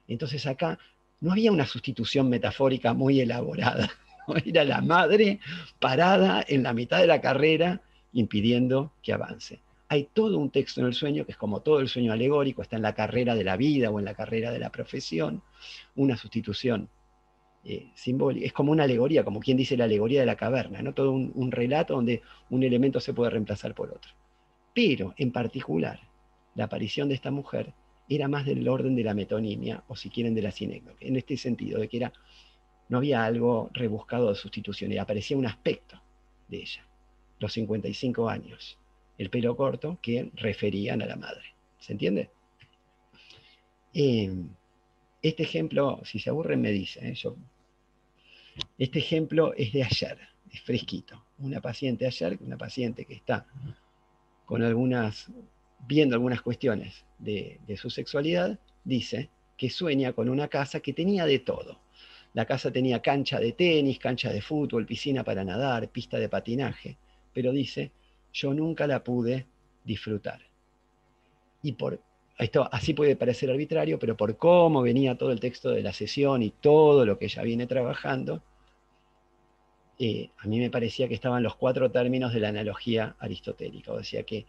Entonces acá no había una sustitución metafórica muy elaborada. Era la madre parada en la mitad de la carrera impidiendo que avance. Hay todo un texto en el sueño que es como todo el sueño alegórico, está en la carrera de la vida o en la carrera de la profesión, una sustitución simbólica. Es como una alegoría, como quien dice la alegoría de la caverna, ¿no? Todo un relato donde un elemento se puede reemplazar por otro. Pero, en particular, la aparición de esta mujer era más del orden de la metonimia, o si quieren de la sinécdoque, en este sentido, de que no había algo rebuscado de sustitución, y aparecía un aspecto de ella, los 55 años, el pelo corto, que referían a la madre. ¿Se entiende? Este ejemplo, si se aburren me dicen, este ejemplo es de ayer, es fresquito. Una paciente ayer, una paciente que está con viendo algunas cuestiones de su sexualidad, dice que sueña con una casa que tenía de todo. La casa tenía cancha de tenis, cancha de fútbol, piscina para nadar, pista de patinaje, pero dice, yo nunca la pude disfrutar. Y esto así puede parecer arbitrario, pero por cómo venía todo el texto de la sesión y todo lo que ella viene trabajando, a mí me parecía que estaban los 4 términos de la analogía aristotélica. O sea que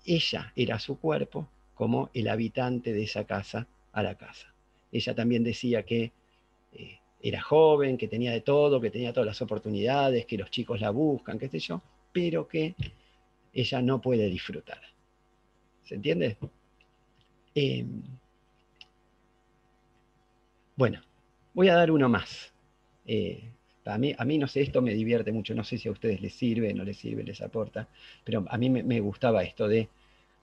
ella era su cuerpo como el habitante de esa casa a la casa. Ella también decía que era joven, que tenía de todo, que tenía todas las oportunidades, que los chicos la buscan, qué sé yo, pero que ella no puede disfrutar. ¿Se entiende? Bueno, voy a dar uno más. A mí, no sé, esto me divierte mucho, no sé si a ustedes les sirve, no les sirve, les aporta, pero a mí me gustaba esto de,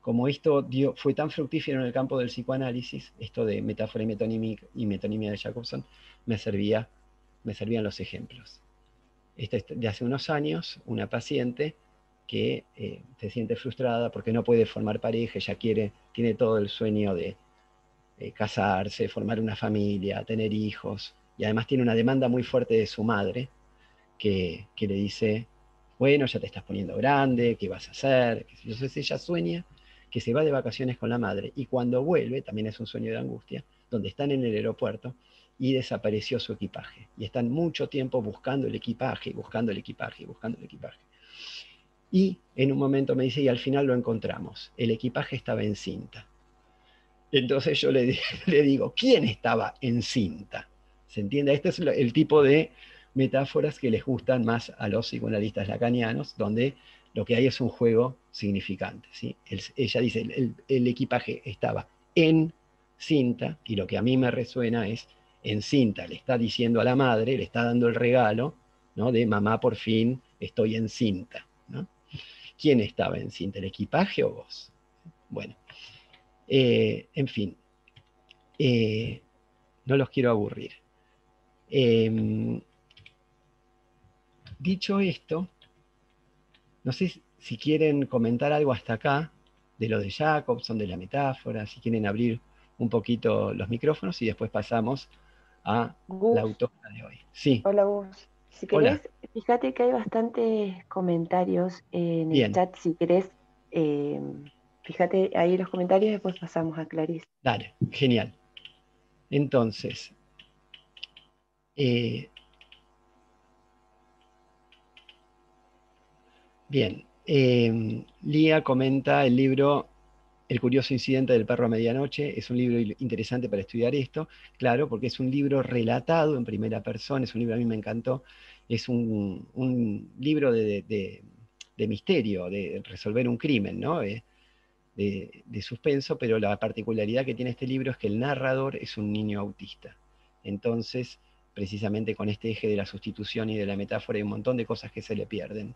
como esto fue tan fructífero en el campo del psicoanálisis, esto de metáfora y metonimia de Jacobson, me servían los ejemplos. Esta es de hace unos años, una paciente que se siente frustrada porque no puede formar pareja, ella tiene todo el sueño de casarse, formar una familia, tener hijos, y además tiene una demanda muy fuerte de su madre, que le dice, bueno, ya te estás poniendo grande, ¿qué vas a hacer? Entonces ella sueña que se va de vacaciones con la madre, y cuando vuelve, también es un sueño de angustia, donde están en el aeropuerto, y desapareció su equipaje. Y están mucho tiempo buscando el equipaje, buscando el equipaje, buscando el equipaje. Y en un momento me dice, y al final lo encontramos. El equipaje estaba en cinta. Entonces yo le digo, ¿quién estaba en cinta? ¿Se entiende? Este es el tipo de metáforas que les gustan más a los psicoanalistas lacanianos, donde lo que hay es un juego significante. ¿Sí? Ella dice, el equipaje estaba en cinta, y lo que a mí me resuena es en cinta. Le está diciendo a la madre, le está dando el regalo, ¿no? De mamá, por fin estoy en cinta, ¿no? ¿Quién estaba en cinta, el equipaje o vos? Bueno, en fin, no los quiero aburrir. Dicho esto, no sé si quieren comentar algo hasta acá de lo de Jacobson, de la metáfora, si quieren abrir un poquito los micrófonos y después pasamos a la Gus, autora de hoy. Sí, hola Gus. Si hola, querés, fíjate que hay bastantes comentarios en el bien, chat. Si querés, eh, fíjate ahí los comentarios y después pasamos a Clarice. dale, genial. Entonces, eh, bien, Lía comenta el libro El curioso incidente del perro a medianoche. Es un libro interesante para estudiar esto, claro, porque es un libro relatado en primera persona, es un libro, a mí me encantó, es un libro de misterio, de resolver un crimen, ¿no? De suspenso, pero la particularidad que tiene este libro es que el narrador es un niño autista. Entonces, precisamente con este eje de la sustitución y de la metáfora hay un montón de cosas que se le pierden.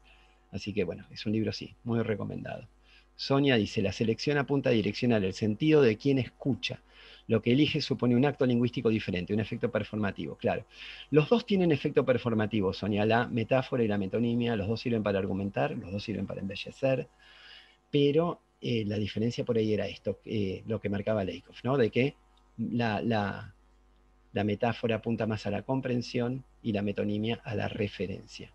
Así que bueno, es un libro sí, muy recomendado. Sonia dice, la selección apunta a direccionar el sentido de quien escucha. Lo que elige supone un acto lingüístico diferente, un efecto performativo, claro. Los dos tienen efecto performativo, Sonia, la metáfora y la metonimia, los dos sirven para argumentar, los dos sirven para embellecer, pero la diferencia por ahí era esto, lo que marcaba Lakoff, ¿no? De que la, la, la metáfora apunta más a la comprensión y la metonimia a la referencia.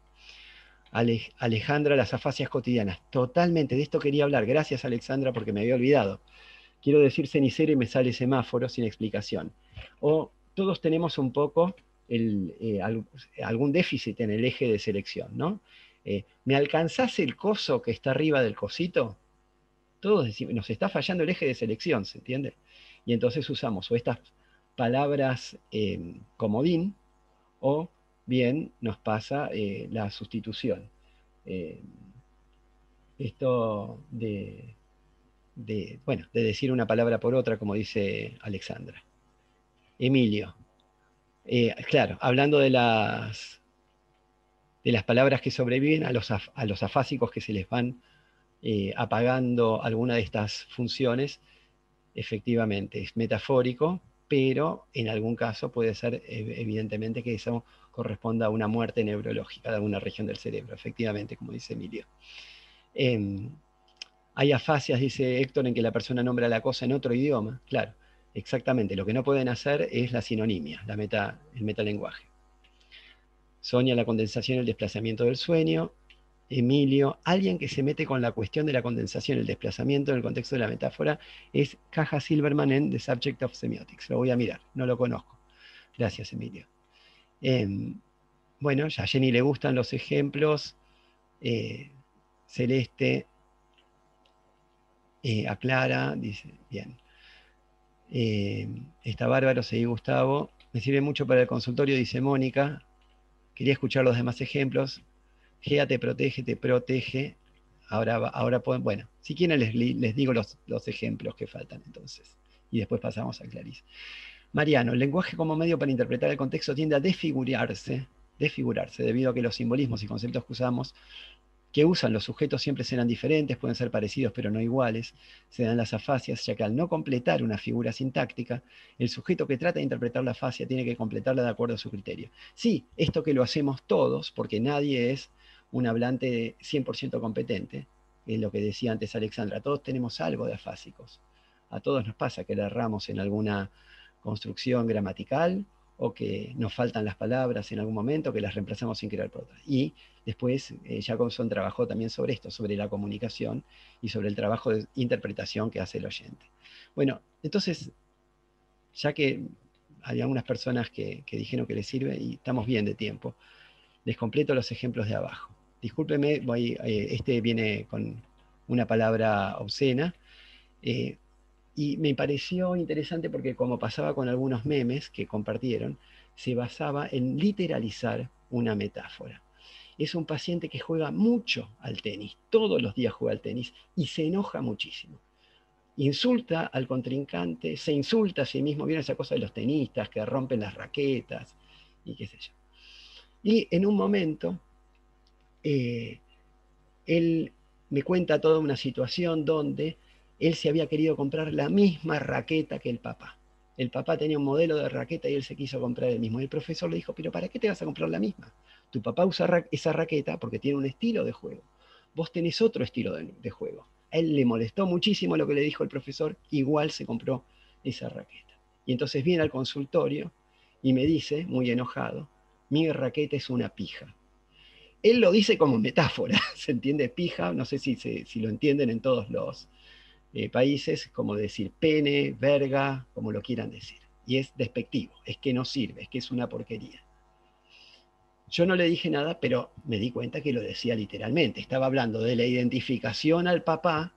Alejandra, las afasias cotidianas. Totalmente, de esto quería hablar. Gracias, Alexandra, porque me había olvidado. Quiero decir cenicero y me sale semáforo sin explicación. O todos tenemos un poco algún déficit en el eje de selección, ¿no? ¿Me alcanzás el coso que está arriba del cosito? Todos decimos, nos está fallando el eje de selección, ¿se entiende? Y entonces usamos o estas palabras comodín, o bien nos pasa la sustitución. Eh, esto bueno, de decir una palabra por otra, como dice Alexandra. Emilio, claro, hablando de las palabras que sobreviven a los afásicos que se les van apagando alguna de estas funciones, efectivamente, es metafórico, pero en algún caso puede ser evidentemente que eso corresponda a una muerte neurológica de alguna región del cerebro, efectivamente, como dice Emilio. Eh, Hay afasias, dice Héctor, en que la persona nombra la cosa en otro idioma. Claro, exactamente. Lo que no pueden hacer es la sinonimia, el metalenguaje. Sonia, la condensación y el desplazamiento del sueño. Emilio, alguien que se mete con la cuestión de la condensación y el desplazamiento en el contexto de la metáfora es Caja Silverman en The Subject of Semiotics. Lo voy a mirar, no lo conozco. Gracias, Emilio. Bueno, ya a Jenny le gustan los ejemplos. Celeste aclara, dice, bien. Está bárbaro, seguí Gustavo. Me sirve mucho para el consultorio, dice Mónica. Quería escuchar los demás ejemplos. Gea te protege. Ahora pueden, bueno, si quieren les digo los ejemplos que faltan entonces. Y después pasamos a Clarice. Mariano, el lenguaje como medio para interpretar el contexto tiende a desfigurarse, debido a que los simbolismos y conceptos que usan los sujetos siempre serán diferentes, pueden ser parecidos pero no iguales, se dan las afasias, ya que al no completar una figura sintáctica, el sujeto que trata de interpretar la afasia tiene que completarla de acuerdo a su criterio. Sí, esto que lo hacemos todos, porque nadie es un hablante 100% competente, es lo que decía antes Alexandra, todos tenemos algo de afásicos. A todos nos pasa que le erramos en alguna construcción gramatical o que nos faltan las palabras en algún momento, que las reemplazamos sin querer por otras. Y después Jacobson trabajó también sobre esto, sobre la comunicación y sobre el trabajo de interpretación que hace el oyente. Bueno, entonces, ya que hay algunas personas que dijeron que les sirve y estamos bien de tiempo. Les completo los ejemplos de abajo. Discúlpeme, este viene con una palabra obscena, y me pareció interesante porque, como pasaba con algunos memes que compartieron, se basaba en literalizar una metáfora. Es un paciente que juega mucho al tenis, todos los días juega al tenis y se enoja muchísimo. Insulta al contrincante, se insulta a sí mismo, viene esa cosa de los tenistas que rompen las raquetas y qué sé yo. Y en un momento, eh, él me cuenta toda una situación donde él se había querido comprar la misma raqueta que el papá. El papá tenía un modelo de raqueta y él se quiso comprar el mismo. Y el profesor le dijo, pero ¿para qué te vas a comprar la misma? Tu papá usa esa raqueta porque tiene un estilo de juego. Vos tenés otro estilo de juego. A él le molestó muchísimo lo que le dijo el profesor, igual se compró esa raqueta. Y entonces viene al consultorio y me dice, muy enojado, mi raqueta es una pija. Él lo dice como metáfora, ¿se entiende? Pija, no sé si lo entienden en todos los países, como decir pene, verga, como lo quieran decir. Y es despectivo, es que no sirve, es que es una porquería. Yo no le dije nada, pero me di cuenta que lo decía literalmente. Estaba hablando de la identificación al papá,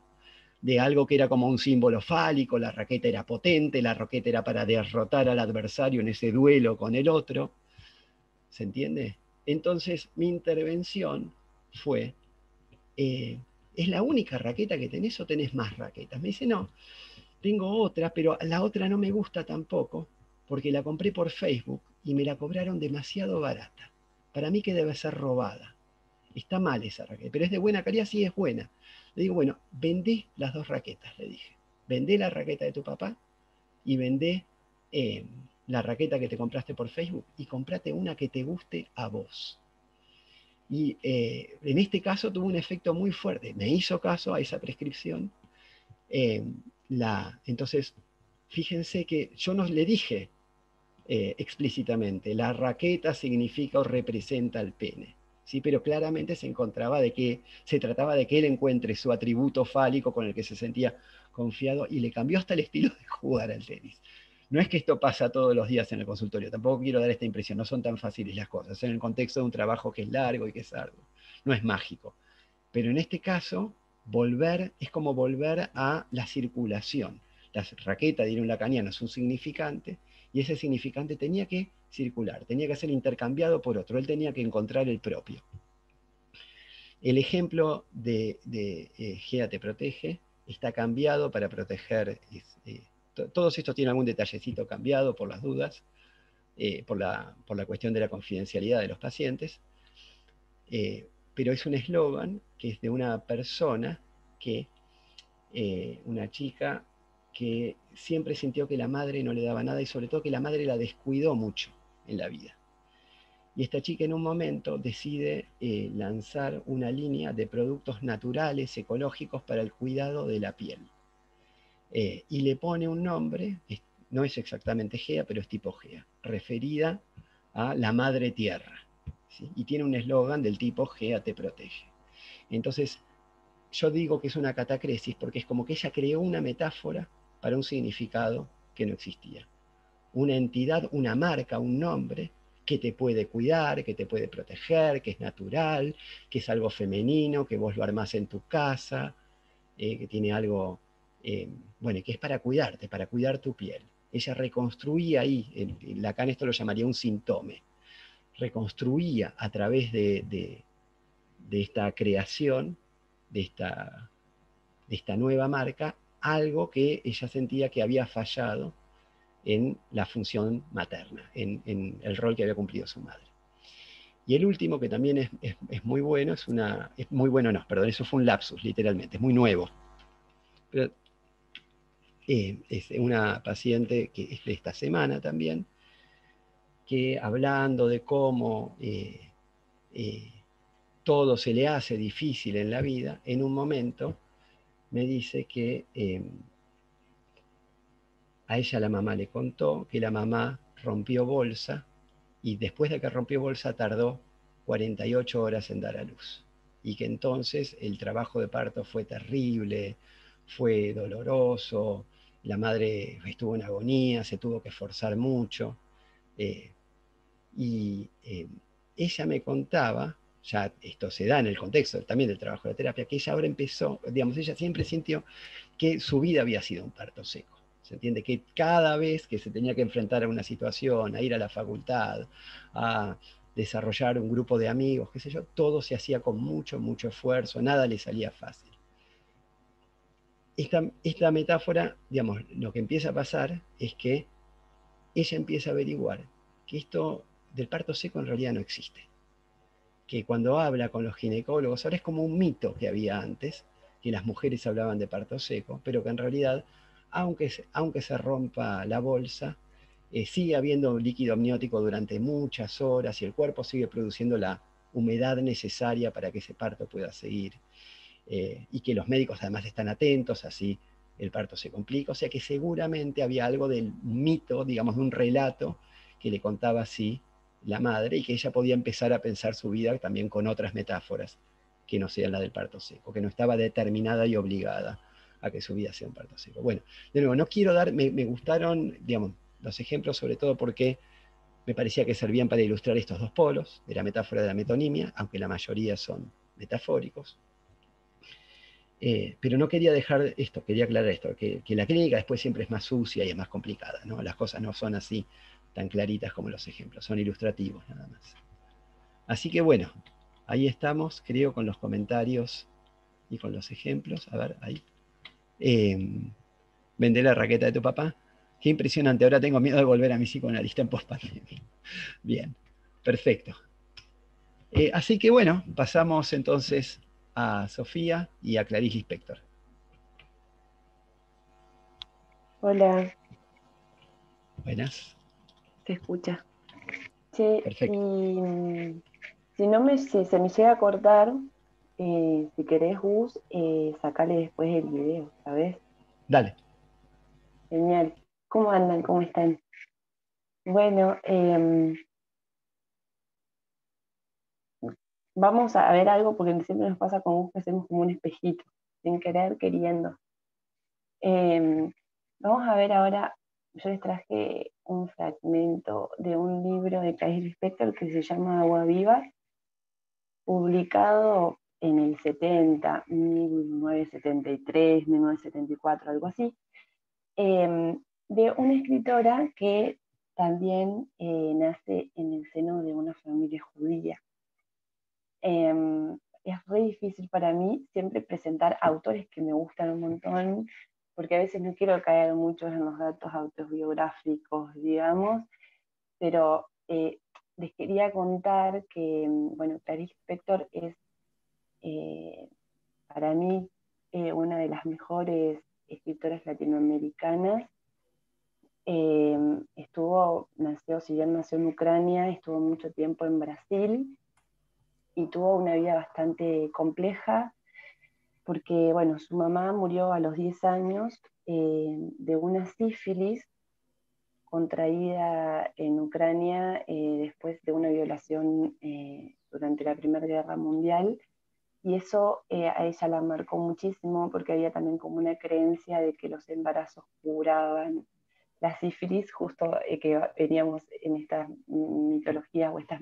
de algo que era como un símbolo fálico, la raqueta era potente, la raqueta era para derrotar al adversario en ese duelo con el otro. ¿Se entiende? Entonces mi intervención fue, ¿es la única raqueta que tenés o tenés más raquetas? Me dice, no, tengo otra, pero la otra no me gusta tampoco, porque la compré por Facebook y me la cobraron demasiado barata. Para mí que debe ser robada. Está mal esa raqueta, pero es de buena calidad, sí es buena. Le digo, bueno, vendé las dos raquetas, le dije. Vendé la raqueta de tu papá y vendé la raqueta que te compraste por Facebook y comprate una que te guste a vos. Y en este caso tuvo un efecto muy fuerte. Me hizo caso a esa prescripción. Eh, entonces, fíjense que yo no le dije explícitamente, la raqueta significa o representa el pene. ¿Sí? Pero claramente se trataba de que él encuentre su atributo fálico con el que se sentía confiado y le cambió hasta el estilo de jugar al tenis. No es que esto pasa todos los días en el consultorio, tampoco quiero dar esta impresión, no son tan fáciles las cosas, en el contexto de un trabajo que es largo y que es arduo, no es mágico. Pero en este caso, es como volver a la circulación. La raqueta, diría un lacaniano, es un significante, y ese significante tenía que circular, tenía que ser intercambiado por otro, él tenía que encontrar el propio. El ejemplo de GEA te protege está cambiado para proteger, todos estos tienen algún detallecito cambiado por las dudas, por la cuestión de la confidencialidad de los pacientes, pero es un eslogan que es de una persona una chica que siempre sintió que la madre no le daba nada y sobre todo que la madre la descuidó mucho en la vida. Y esta chica en un momento decide lanzar una línea de productos naturales, ecológicos para el cuidado de la piel. Y le pone un nombre, no es exactamente GEA, pero es tipo GEA, referida a la madre tierra. ¿Sí? Y tiene un eslogan del tipo GEA te protege. Entonces, yo digo que es una catacresis porque es como que ella creó una metáfora para un significado que no existía. Una entidad, una marca, un nombre que te puede cuidar, que te puede proteger, que es natural, que es algo femenino, que vos lo armás en tu casa, que tiene algo, bueno, que es para cuidarte, para cuidar tu piel. Ella reconstruía ahí, Lacan esto lo llamaría un síntome, reconstruía a través de esta creación, de esta nueva marca, algo que ella sentía que había fallado en la función materna, en el rol que había cumplido su madre. Y el último, que también es muy bueno, es muy bueno, no, perdón, eso fue un lapsus, literalmente, es muy nuevo. Pero es una paciente que es de esta semana también, que hablando de cómo todo se le hace difícil en la vida, en un momento me dice que a ella la mamá le contó que la mamá rompió bolsa y después de que rompió bolsa tardó 48 horas en dar a luz. Y que entonces el trabajo de parto fue terrible, fue doloroso, la madre estuvo en agonía, se tuvo que esforzar mucho, y ella me contaba, ya esto se da en el contexto también del trabajo de terapia, que ella ahora empezó, digamos, ella siempre sintió que su vida había sido un parto seco. Se entiende que cada vez que se tenía que enfrentar a una situación, a ir a la facultad, a desarrollar un grupo de amigos, qué sé yo, todo se hacía con mucho, mucho esfuerzo, nada le salía fácil. Esta metáfora, digamos, lo que empieza a pasar es que ella empieza a averiguar que esto del parto seco en realidad no existe. Que cuando habla con los ginecólogos, ahora es como un mito que había antes, que las mujeres hablaban de parto seco, pero que en realidad, aunque se rompa la bolsa, sigue habiendo líquido amniótico durante muchas horas y el cuerpo sigue produciendo la humedad necesaria para que ese parto pueda seguir. Y que los médicos además están atentos, así el parto se complica. O sea que seguramente había algo del mito, digamos, de un relato que le contaba así la madre y que ella podía empezar a pensar su vida también con otras metáforas que no sean la del parto seco, que no estaba determinada y obligada a que su vida sea un parto seco. Bueno, de nuevo, no quiero dar, me gustaron, digamos, los ejemplos sobre todo porque me parecía que servían para ilustrar estos dos polos de la metáfora de la metonimia, aunque la mayoría son metafóricos. Pero no quería dejar esto, quería aclarar esto, que la clínica después siempre es más sucia y es más complicada, ¿no? Las cosas no son así tan claritas como los ejemplos, son ilustrativos nada más. Así que bueno, ahí estamos, creo, con los comentarios y con los ejemplos. A ver, ahí. Vende la raqueta de tu papá. Qué impresionante, ahora tengo miedo de volver a mi psicoanalista en post-pandemia. Bien, perfecto. Así que bueno, pasamos entonces a Sofía y a Clarice Lispector. Hola, Buenas. se escucha. Che, y Perfecto. si no me, si se me llega a cortar, si querés, Gus, sacale después el video, ¿sabes? Dale. Genial. ¿Cómo andan? ¿Cómo están? Bueno, vamos a ver algo porque siempre nos pasa con Gus que hacemos como un espejito, sin querer, queriendo. Vamos a ver ahora, yo les traje un fragmento de un libro de Clarice Lispector que se llama Agua Viva, publicado en el 70, 1973, 1974, algo así, de una escritora que también nace en el seno de una familia judía. Es re difícil para mí siempre presentar autores que me gustan un montón, porque a veces no quiero caer mucho en los datos autobiográficos, digamos, pero les quería contar que, bueno, Clarice Lispector es para mí una de las mejores escritoras latinoamericanas. Si bien nació en Ucrania, estuvo mucho tiempo en Brasil y tuvo una vida bastante compleja porque, bueno, su mamá murió a los 10 años de una sífilis contraída en Ucrania después de una violación durante la Primera Guerra Mundial. Y eso a ella la marcó muchísimo porque había también como una creencia de que los embarazos curaban la sífilis, justo que veníamos en estas mitologías o estas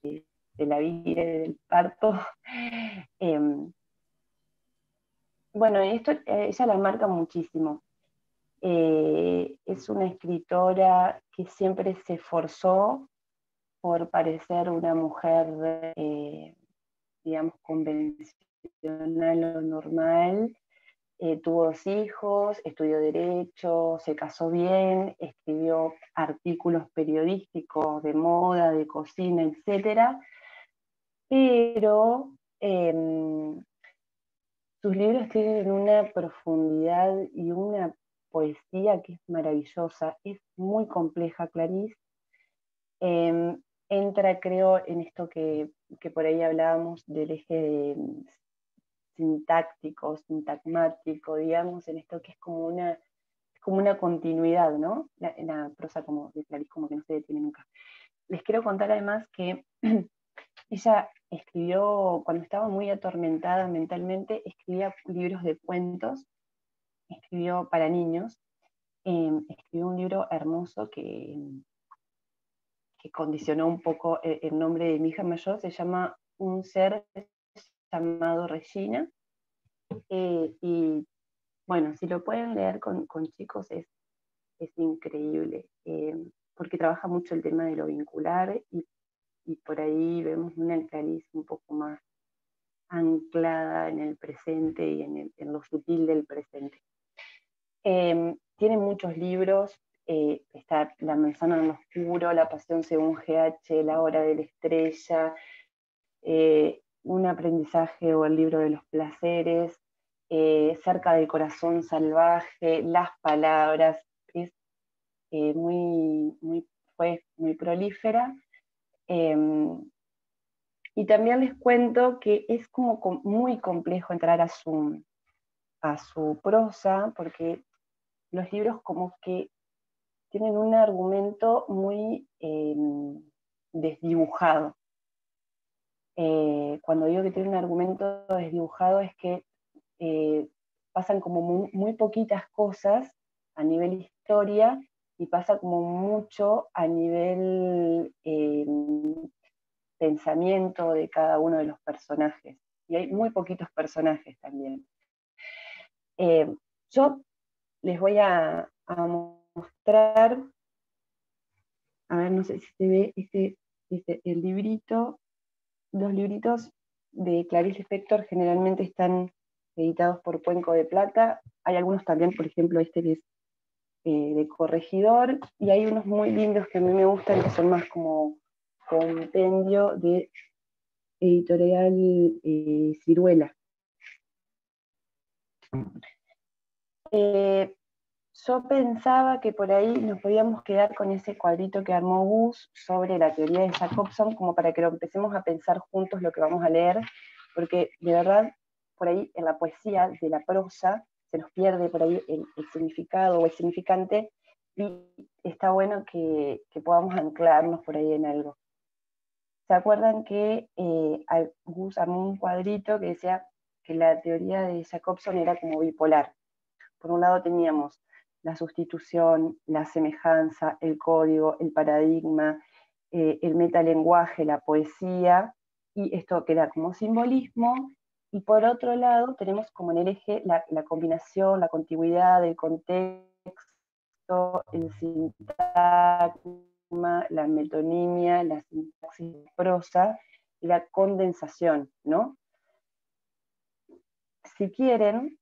de la vida y del parto. Bueno, esto ella la marca muchísimo. Es una escritora que siempre se esforzó por parecer una mujer, digamos, convencional o normal. Tuvo 2 hijos, estudió Derecho, se casó bien, escribió artículos periodísticos de moda, de cocina, etc. Pero sus libros tienen una profundidad y una poesía que es maravillosa, es muy compleja, Clarice. Entra, creo, en esto que por ahí hablábamos del eje sintáctico, sintagmático, digamos, en esto que es como una continuidad, ¿no? La prosa como de Clarice como que no se detiene nunca. Les quiero contar además que ella escribió, cuando estaba muy atormentada mentalmente, escribía libros de cuentos escribió para niños, escribió un libro hermoso que condicionó un poco el nombre de mi hija mayor, se llama Un ser llamado Regina, y bueno, si lo pueden leer con chicos es increíble, porque trabaja mucho el tema de lo vincular y por ahí vemos una Clarice un poco más anclada en el presente y en lo sutil del presente. Tiene muchos libros, está La manzana en lo oscuro, La pasión según GH, La hora de la estrella, Un aprendizaje o el libro de los placeres, Cerca del corazón salvaje, Las palabras, es fue muy prolífera. Y también les cuento que es como muy complejo entrar a su prosa, porque los libros como que tienen un argumento muy desdibujado. Cuando digo que tiene un argumento desdibujado es que pasan como muy poquitas cosas a nivel historia y pasa como mucho a nivel pensamiento de cada uno de los personajes. Y hay muy poquitos personajes también. Yo les voy a mostrar, a ver, no sé si se ve el librito. Los libritos de Clarice Lispector generalmente están editados por Cuenco de Plata. Hay algunos también, por ejemplo, este que es de Corregidor, y hay unos muy lindos que a mí me gustan, que son más como compendio de editorial Ciruela. Yo pensaba que por ahí nos podíamos quedar con ese cuadrito que armó Gus sobre la teoría de Jacobson, como para que lo empecemos a pensar juntos lo que vamos a leer, porque de verdad, por ahí en la poesía de la prosa se nos pierde por ahí el significado o el significante, y está bueno que podamos anclarnos por ahí en algo. ¿Se acuerdan que Gus armó un cuadrito que decía que la teoría de Jacobson era como bipolar? Por un lado teníamos la sustitución, la semejanza, el código, el paradigma, el metalenguaje, la poesía, y esto queda como simbolismo. Y por otro lado tenemos como en el eje la combinación, la contigüidad, el contexto, el sintagma, la metonimia, la sintaxis prosa y la condensación, ¿no? Si quieren,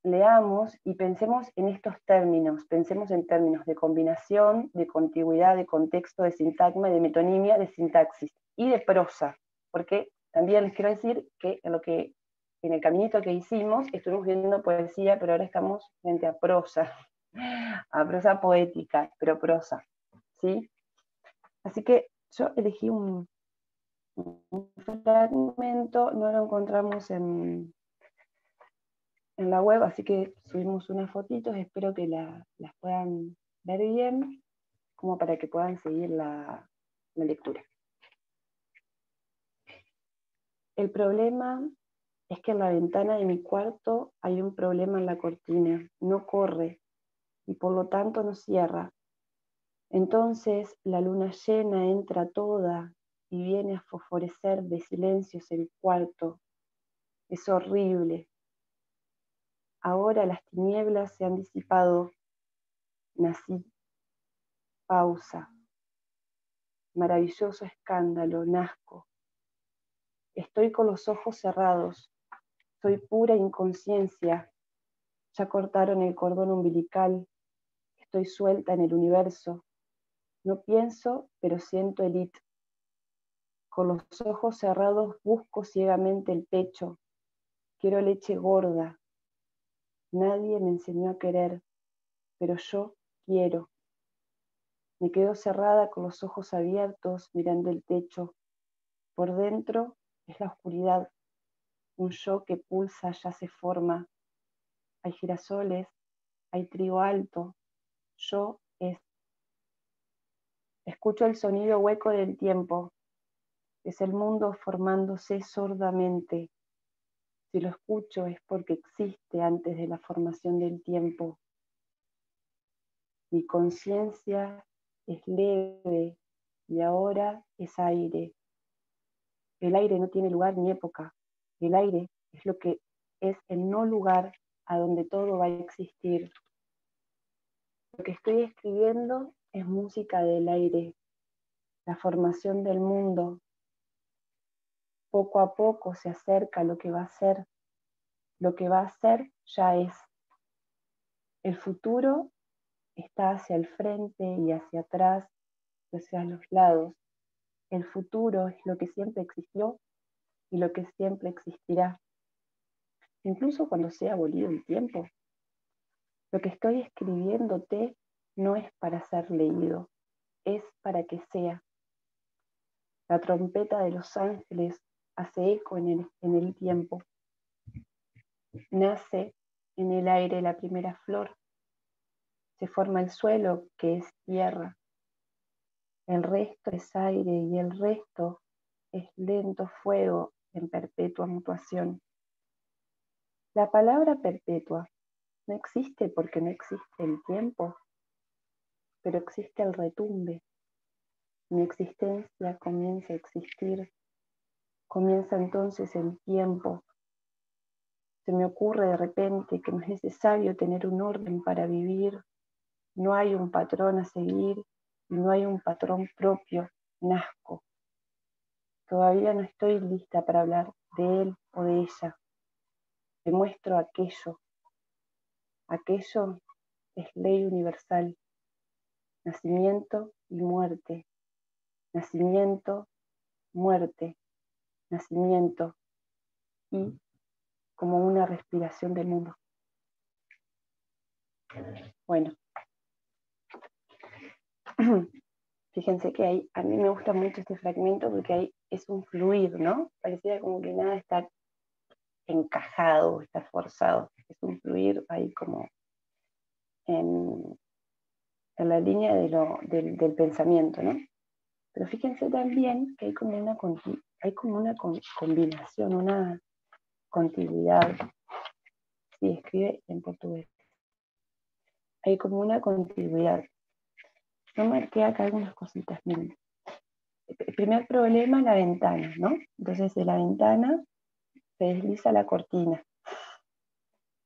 leamos y pensemos en estos términos, pensemos en términos de combinación, de contigüidad, de contexto, de sintagma, de metonimia, de sintaxis y de prosa, porque también les quiero decir que en el caminito que hicimos estuvimos viendo poesía, pero ahora estamos frente a prosa poética, pero prosa, ¿sí? Así que yo elegí un fragmento, no lo encontramos en la web, así que subimos unas fotitos, espero que las puedan ver bien, como para que puedan seguir la lectura. El problema es que en la ventana de mi cuarto hay un problema en la cortina, no corre y por lo tanto no cierra. Entonces la luna llena entra toda y viene a fosforecer de silencios el cuarto. Es horrible. Ahora las tinieblas se han disipado. Nací. Pausa. Maravilloso escándalo, nazco. Estoy con los ojos cerrados. Soy pura inconsciencia. Ya cortaron el cordón umbilical. Estoy suelta en el universo. No pienso, pero siento el it. Con los ojos cerrados busco ciegamente el pecho. Quiero leche gorda. Nadie me enseñó a querer, pero yo quiero. Me quedo cerrada con los ojos abiertos mirando el techo. Por dentro es la oscuridad. Un yo que pulsa ya se forma. Hay girasoles, hay trigo alto. Yo es. Escucho el sonido hueco del tiempo. Es el mundo formándose sordamente. Si lo escucho es porque existe antes de la formación del tiempo. Mi conciencia es leve y ahora es aire. El aire no tiene lugar ni época. El aire es lo que es el no lugar a donde todo va a existir. Lo que estoy escribiendo es música del aire, la formación del mundo. Poco a poco se acerca lo que va a ser. Lo que va a ser ya es. El futuro está hacia el frente y hacia atrás, hacia los lados. El futuro es lo que siempre existió y lo que siempre existirá. Incluso cuando sea abolido el tiempo. Lo que estoy escribiéndote no es para ser leído, es para que sea. La trompeta de los ángeles hace eco en el tiempo. Nace en el aire la primera flor. Se forma el suelo, que es tierra. El resto es aire y el resto es lento fuego en perpetua mutuación. La palabra perpetua no existe porque no existe el tiempo, pero existe el retumbe. Mi existencia comienza a existir. Comienza entonces el tiempo. Se me ocurre de repente que no es necesario tener un orden para vivir. No hay un patrón a seguir y no hay un patrón propio. Nazco. Todavía no estoy lista para hablar de él o de ella. Demuestro aquello. Aquello es ley universal. Nacimiento y muerte. Nacimiento, muerte. Nacimiento y como una respiración del mundo. Bueno, fíjense que a mí me gusta mucho este fragmento porque es un fluir, ¿no? Pareciera como que nada está encajado, está forzado. Es un fluir ahí como en la línea del pensamiento, ¿no? Pero fíjense también que hay como una combinación, una continuidad. Sí, escribe en portugués. Hay como una continuidad. Yo marqué acá algunas cositas, miren. El primer problema, la ventana, ¿no? Entonces de la ventana se desliza la cortina.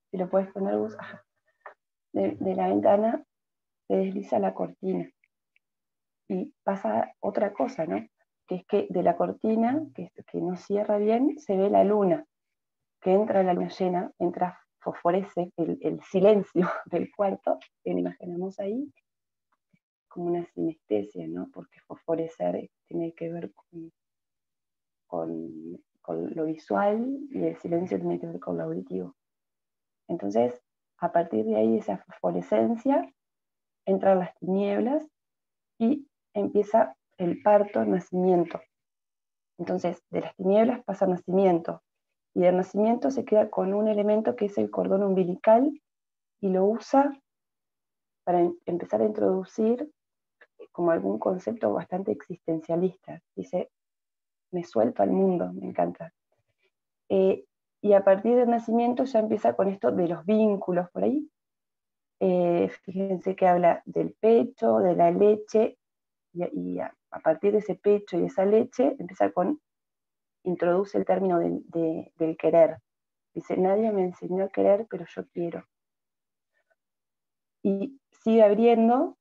Si lo puedes poner, de la ventana se desliza la cortina. Y pasa otra cosa, ¿no? Que es que de la cortina, que no cierra bien, se ve la luna, que entra la luna llena, fosforece el silencio del cuarto, que imaginamos ahí, como una sinestesia, ¿no? Porque fosforecer tiene que ver con lo visual y el silencio tiene que ver con lo auditivo. Entonces, a partir de ahí, esa fosforescencia, entran las tinieblas y empieza el parto, el nacimiento. Entonces, de las tinieblas pasa al nacimiento, y del nacimiento se queda con un elemento que es el cordón umbilical, y lo usa para empezar a introducir como algún concepto bastante existencialista. Dice, me suelto al mundo, me encanta. Y a partir del nacimiento ya empieza con esto de los vínculos por ahí. Fíjense que habla del pecho, de la leche, y a partir de ese pecho y esa leche empieza introduce el término del querer. Dice, nadie me enseñó a querer, pero yo quiero. Y sigue abriendo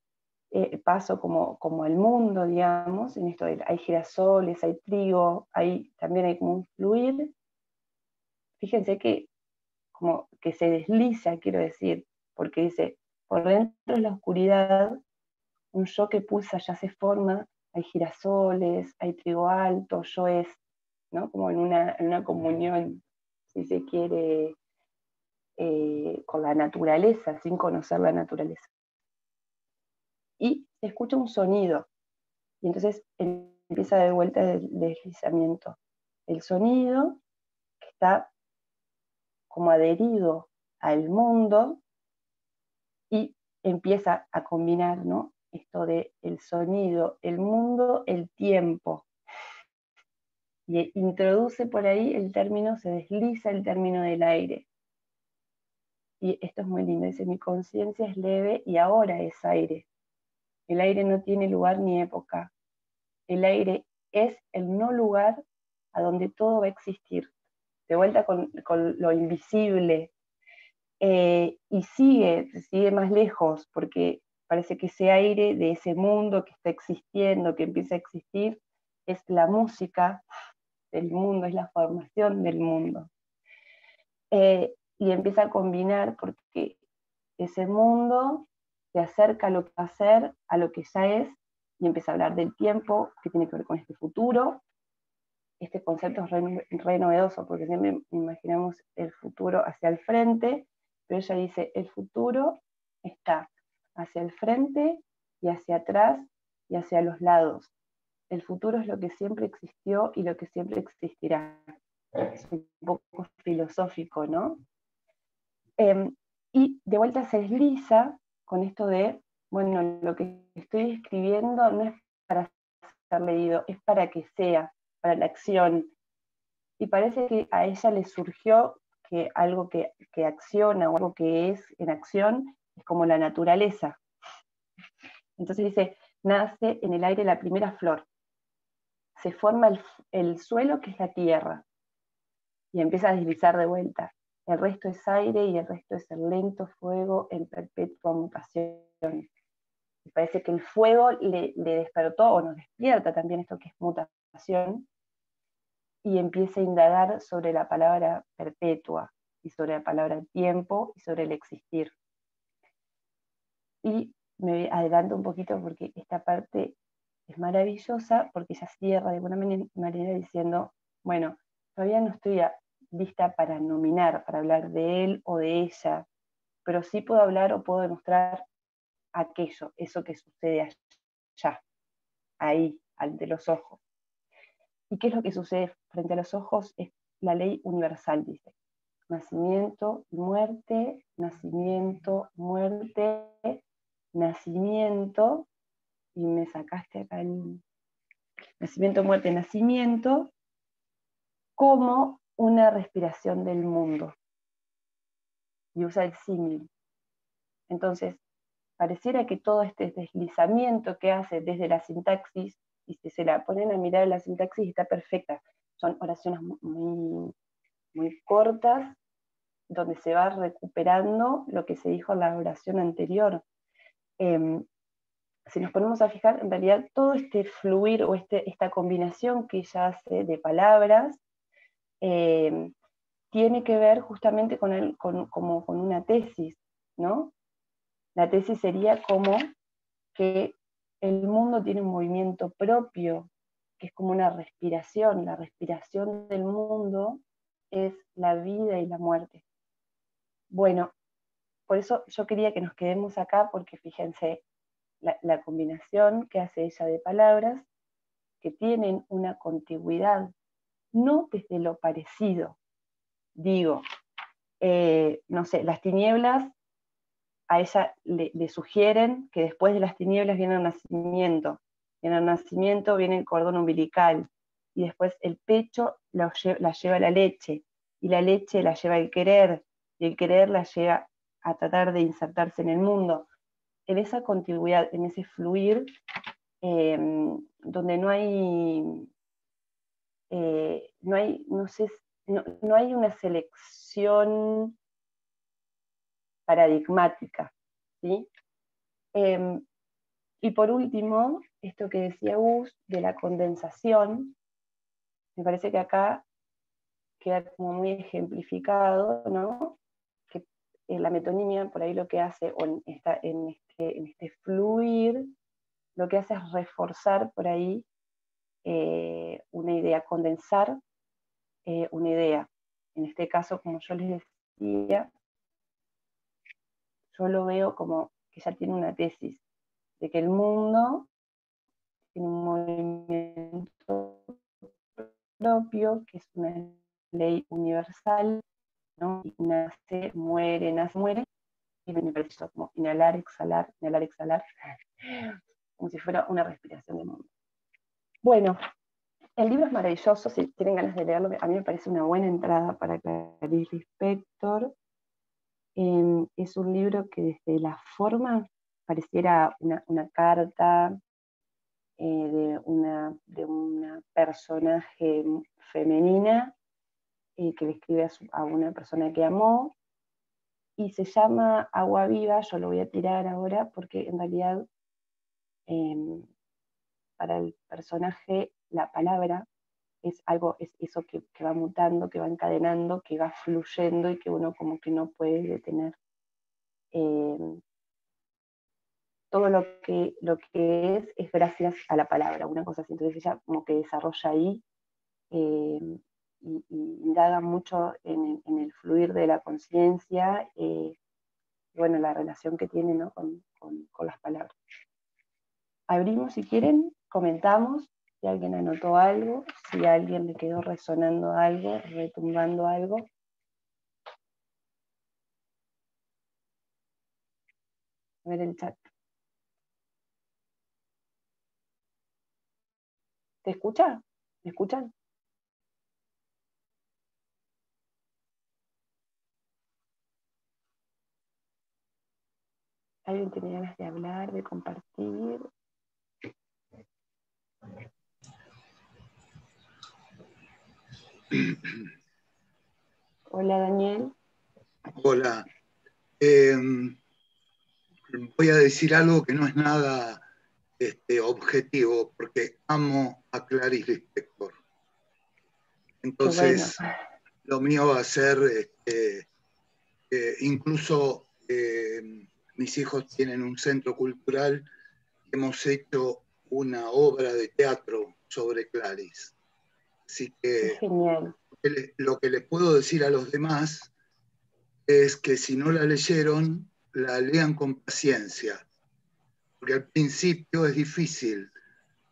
paso como al mundo, digamos, en esto hay girasoles, hay trigo, también hay como un fluir. Fíjense que como que se desliza, quiero decir, porque dice, por dentro de la oscuridad, un yo que pulsa ya se forma, hay girasoles, hay trigo alto, yo es, ¿no? Como en una comunión, si se quiere, con la naturaleza, sin conocer la naturaleza. Y se escucha un sonido, y entonces empieza de vuelta el deslizamiento. El sonido que está como adherido al mundo y empieza a combinar, ¿no? Esto de el sonido, el mundo, el tiempo. y introduce por ahí el término, se desliza el término del aire. Y esto es muy lindo, dice, mi conciencia es leve y ahora es aire. El aire no tiene lugar ni época. El aire es el no lugar a donde todo va a existir. De vuelta con lo invisible. Y sigue más lejos, porque parece que ese aire de ese mundo que está existiendo, que empieza a existir, es la música del mundo, es la formación del mundo. Y empieza a combinar porque ese mundo se acerca a lo que va a ser, a lo que ya es, y empieza a hablar del tiempo, que tiene que ver con este futuro. Este concepto es re novedoso, porque siempre imaginamos el futuro hacia el frente, pero ella dice, el futuro está hacia el frente y hacia atrás y hacia los lados. El futuro es lo que siempre existió y lo que siempre existirá. Es un poco filosófico, ¿no? Y de vuelta se desliza con esto de, bueno, lo que estoy escribiendo no es para ser leído, es para que sea, para la acción. Y parece que a ella le surgió que algo que acciona o algo que es en acción es como la naturaleza. Entonces dice, nace en el aire la primera flor, se forma el suelo que es la tierra, y empieza a deslizar de vuelta. El resto es aire y el resto es el lento fuego en perpetua mutación. Y parece que el fuego le despertó, o nos despierta también esto que es mutación, y empieza a indagar sobre la palabra perpetua, y sobre la palabra tiempo, y sobre el existir. Y me adelanto un poquito porque esta parte es maravillosa, porque ella cierra de alguna manera diciendo, bueno, todavía no estoy lista para nominar, para hablar de él o de ella, pero sí puedo hablar o puedo demostrar aquello, eso que sucede allá, ahí, ante los ojos. ¿Y qué es lo que sucede frente a los ojos? Es la ley universal, dice. Nacimiento y muerte, nacimiento, muerte, nacimiento, y me sacaste acá el nacimiento, muerte, nacimiento, como una respiración del mundo. Y usa el símil. Entonces, pareciera que todo este deslizamiento que hace desde la sintaxis, y si se la ponen a mirar la sintaxis está perfecta, son oraciones muy, muy cortas, donde se va recuperando lo que se dijo en la oración anterior. Si nos ponemos a fijar, en realidad todo este fluir o esta combinación que ella hace de palabras, tiene que ver justamente como con una tesis, ¿no? La tesis sería como que el mundo tiene un movimiento propio, que es como una respiración. La respiración del mundo es la vida y la muerte. Bueno, por eso yo quería que nos quedemos acá, porque fíjense la combinación que hace ella de palabras que tienen una contigüidad, no desde lo parecido. Digo, no sé, las tinieblas a ella le sugieren que después de las tinieblas viene el nacimiento, y en el nacimiento viene el cordón umbilical, y después el pecho la lleva la leche, y la leche la lleva el querer, y el querer la lleva a tratar de insertarse en el mundo. En esa contigüidad, en ese fluir, donde no hay una selección paradigmática, ¿sí? Y por último, esto que decía Gus de la condensación, me parece que acá queda como muy ejemplificado, ¿no? Que la metonimia por ahí lo que hace, o en este fluir, lo que hace es reforzar por ahí una idea, condensar una idea. En este caso, como yo les decía, yo lo veo como que ya tiene una tesis, de que el mundo tiene un movimiento propio, que es una ley universal, ¿no? Y nace, muere, y me parece eso como inhalar, exhalar, como si fuera una respiración del mundo. Bueno, El libro es maravilloso, si tienen ganas de leerlo, a mí me parece una buena entrada para Clarice Lispector. Es un libro que desde la forma pareciera una carta de una personaje femenina que le escribe a una persona que amó, y se llama Agua Viva. Yo lo voy a tirar ahora porque en realidad para el personaje la palabra es algo, es eso que va mutando, que va encadenando, que va fluyendo y que uno como que no puede detener. Todo lo que es gracias a la palabra, una cosa así. Entonces ella como que desarrolla ahí y indaga mucho en el fluir de la conciencia, bueno, la relación que tiene, ¿no? con las palabras. Abrimos si quieren, comentamos si alguien anotó algo, si a alguien le quedó resonando algo, retumbando algo. A ver el chat. ¿Te escucha? ¿Me escuchan? ¿Alguien tiene ganas de hablar, de compartir? Hola, Daniel. Hola. Voy a decir algo que no es nada objetivo, porque amo a Clarice Lispector. Entonces, Bueno. lo mío va a ser, incluso mis hijos tienen un centro cultural, hemos hecho una obra de teatro sobre Clarice. Así que Genial. lo que les puedo decir a los demás es que si no la leyeron, la lean con paciencia, porque al principio es difícil.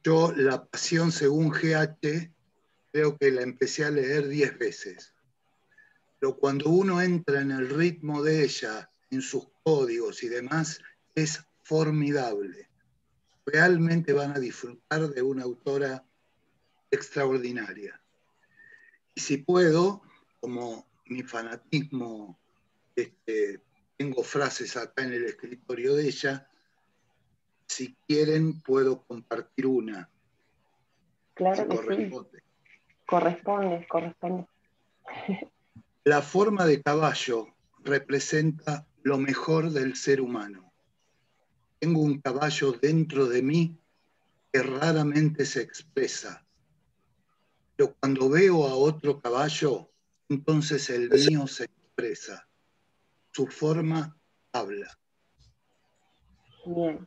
Yo La Pasión según GH creo que la empecé a leer 10 veces, pero cuando uno entra en el ritmo de ella, en sus códigos y demás, es formidable. Realmente van a disfrutar de una autora extraordinaria. Y si puedo, como mi fanatismo, tengo frases acá en el escritorio de ella, si quieren puedo compartir una, Claro si que sí. corresponde. Corresponde. La forma de caballo representa lo mejor del ser humano. Tengo un caballo dentro de mí que raramente se expresa, pero cuando veo a otro caballo, entonces el mío se expresa. Su forma habla. Bien.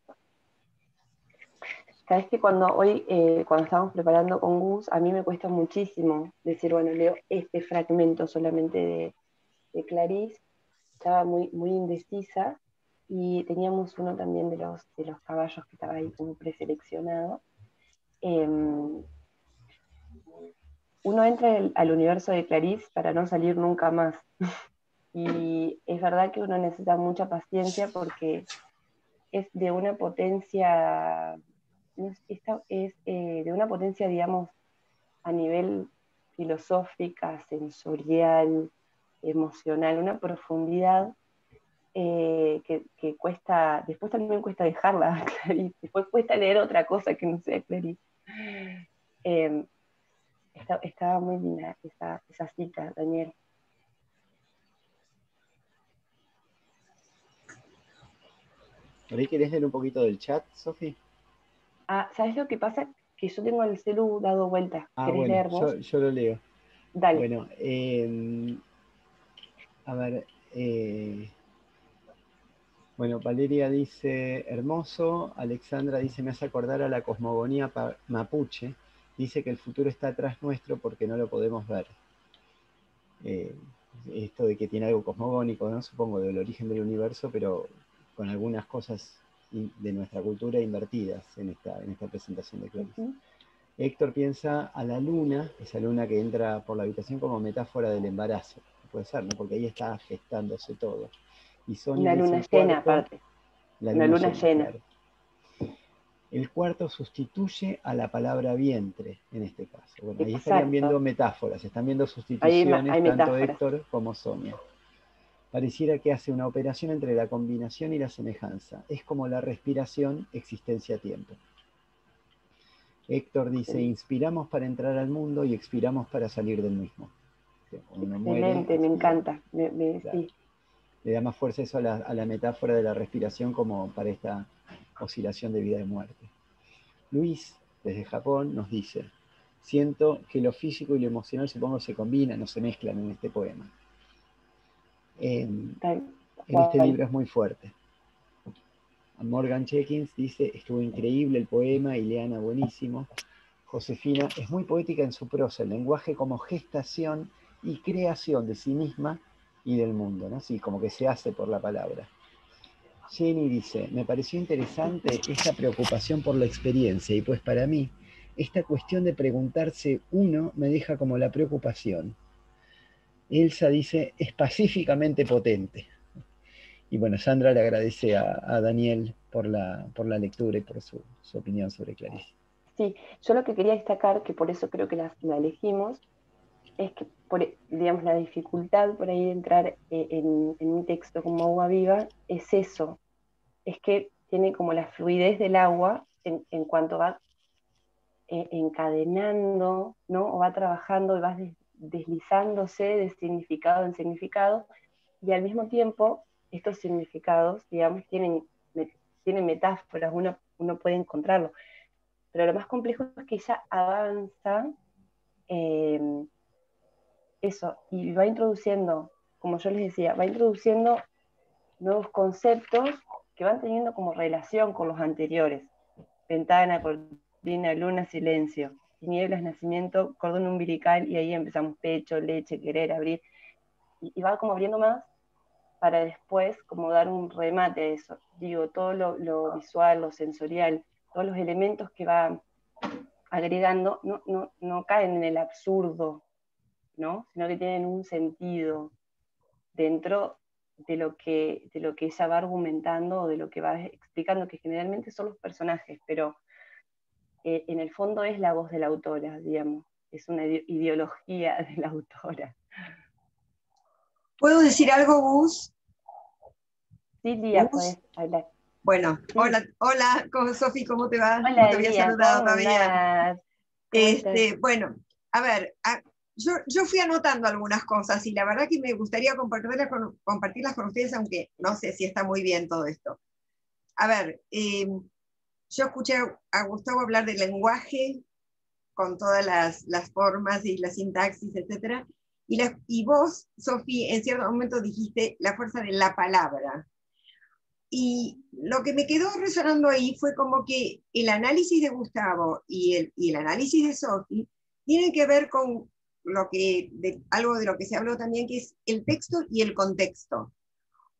Sabes que cuando estábamos preparando con Gus, a mí me cuesta muchísimo decir, bueno, leo este fragmento solamente de Clarice. Estaba muy, muy indecisa y teníamos uno también de los caballos que estaba ahí como preseleccionado. Uno entra al universo de Clarice para no salir nunca más. Y es verdad que uno necesita mucha paciencia porque es de una potencia, de una potencia, digamos, a nivel filosófica, sensorial, emocional, una profundidad que cuesta, después también cuesta dejarla, Clarice, después cuesta leer otra cosa que no sea Clarice. Estaba muy linda esa cita, Daniel. ¿Por ahí querés leer un poquito del chat, Sofi? ¿Sabes lo que pasa? Que yo tengo el celu dado vuelta. Ah, ¿Querés bueno, leer vos? yo lo leo. Dale. Bueno, a ver, bueno, Valeria dice, hermoso. Alexandra dice, me hace acordar a la cosmogonía mapuche. Dice que el futuro está atrás nuestro porque no lo podemos ver. Eh, Esto de que tiene algo cosmogónico, ¿no? Supongo, del origen del universo, pero con algunas cosas de nuestra cultura invertidas en esta presentación de Clarice. Héctor piensa a la luna, esa luna que entra por la habitación como metáfora del embarazo. Puede ser, ¿no? Porque ahí está gestándose todo. Y Sonia Una dice luna el llena, cuarto, aparte. la Una luna luna llena, llena. claro. El cuarto sustituye a la palabra vientre, en este caso. Bueno, ahí estarían Exacto. viendo metáforas, están viendo Hay sustituciones tanto metáforas. Héctor como Sonia. Pareciera que hace una operación entre la combinación y la semejanza. Es como la respiración, existencia-tiempo. Héctor dice, inspiramos para entrar al mundo y expiramos para salir del mismo. Cuando uno muere, Excelente, me expira. encanta. Claro. Sí. Le da más fuerza eso a la metáfora de la respiración como para esta oscilación de vida y muerte. Luis, desde Japón, nos dice, siento que lo físico y lo emocional supongo se combinan o se mezclan en este poema. En este libro es muy fuerte. Morgan Jenkins dice, estuvo increíble el poema, Ileana buenísimo. Josefina es muy poética en su prosa, el lenguaje como gestación y creación de sí misma y del mundo, ¿no? Así como que se hace por la palabra. Jenny dice, me pareció interesante esta preocupación por la experiencia y pues para mí esta cuestión de preguntarse uno me deja como la preocupación. Elsa dice, es pacíficamente potente. Y bueno, Sandra le agradece a Daniel por la lectura y por su opinión sobre Clarice. Sí, yo lo que quería destacar, que por eso creo que la elegimos, es que, digamos, la dificultad por ahí de entrar en un texto como Agua Viva es eso, es que tiene como la fluidez del agua en cuanto va encadenando, ¿no? O va trabajando y va deslizándose de significado en significado, y al mismo tiempo estos significados, digamos, tienen metáforas, uno puede encontrarlo, pero lo más complejo es que ella avanza eso, y va introduciendo, como yo les decía, va introduciendo nuevos conceptos que van teniendo como relación con los anteriores. Ventana, cortina, luna, silencio. Tinieblas, nacimiento, cordón umbilical, y ahí empezamos pecho, leche, querer, abrir. Y va como abriendo más para después como dar un remate a eso. Digo, todo lo visual, lo sensorial, todos los elementos que va agregando no caen en el absurdo, ¿no? Sino que tienen un sentido dentro de lo que ella va argumentando o de lo que va explicando, que generalmente son los personajes, pero en el fondo es la voz de la autora, digamos, es una ideología de la autora. ¿Puedo decir algo, Gus? Sí, Lía, puedes hablar. Bueno, sí. Hola, Sofi, ¿cómo te va? Hola, no te había saludado todavía. Bueno, a ver, yo fui anotando algunas cosas y la verdad que me gustaría compartirlas con ustedes, aunque no sé si está muy bien todo esto. A ver, yo escuché a Gustavo hablar del lenguaje con todas las formas y la sintaxis, etc. Y vos, Sofi, en cierto momento dijiste la fuerza de la palabra. Y lo que me quedó resonando ahí fue como que el análisis de Gustavo y el análisis de Sofi tienen que ver con algo de lo que se habló también, que es el texto y el contexto.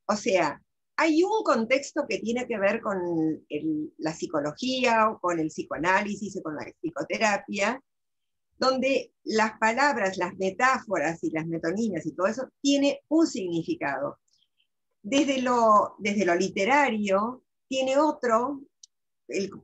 O sea, hay un contexto que tiene que ver con la psicología o con el psicoanálisis o con la psicoterapia, donde las palabras, las metáforas y las metonimias y todo eso tiene un significado. Desde lo literario tiene otro,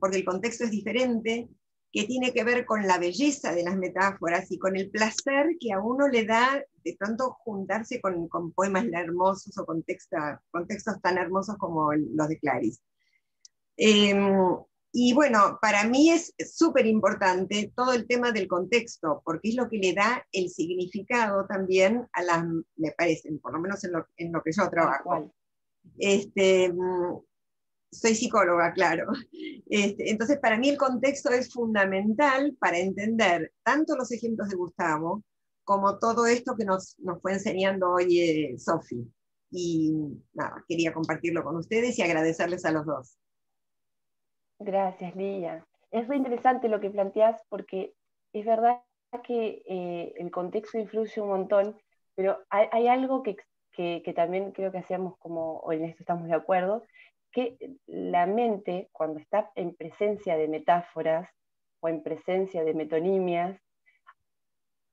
porque el contexto es diferente, que tiene que ver con la belleza de las metáforas y con el placer que a uno le da de pronto juntarse con poemas hermosos o con textos tan hermosos como los de Clarice. Y bueno, para mí es súper importante todo el tema del contexto, porque es lo que le da el significado también a las, me parece, por lo menos en lo que yo trabajo. Soy psicóloga, claro. Entonces, para mí el contexto es fundamental para entender tanto los ejemplos de Gustavo como todo esto que nos fue enseñando hoy Sofi. Y nada, quería compartirlo con ustedes y agradecerles a los dos. Gracias, Lía. Es muy interesante lo que planteás, porque es verdad que el contexto influye un montón, pero hay algo que también creo que hacíamos como, o en esto estamos de acuerdo, que la mente, cuando está en presencia de metáforas o en presencia de metonimias,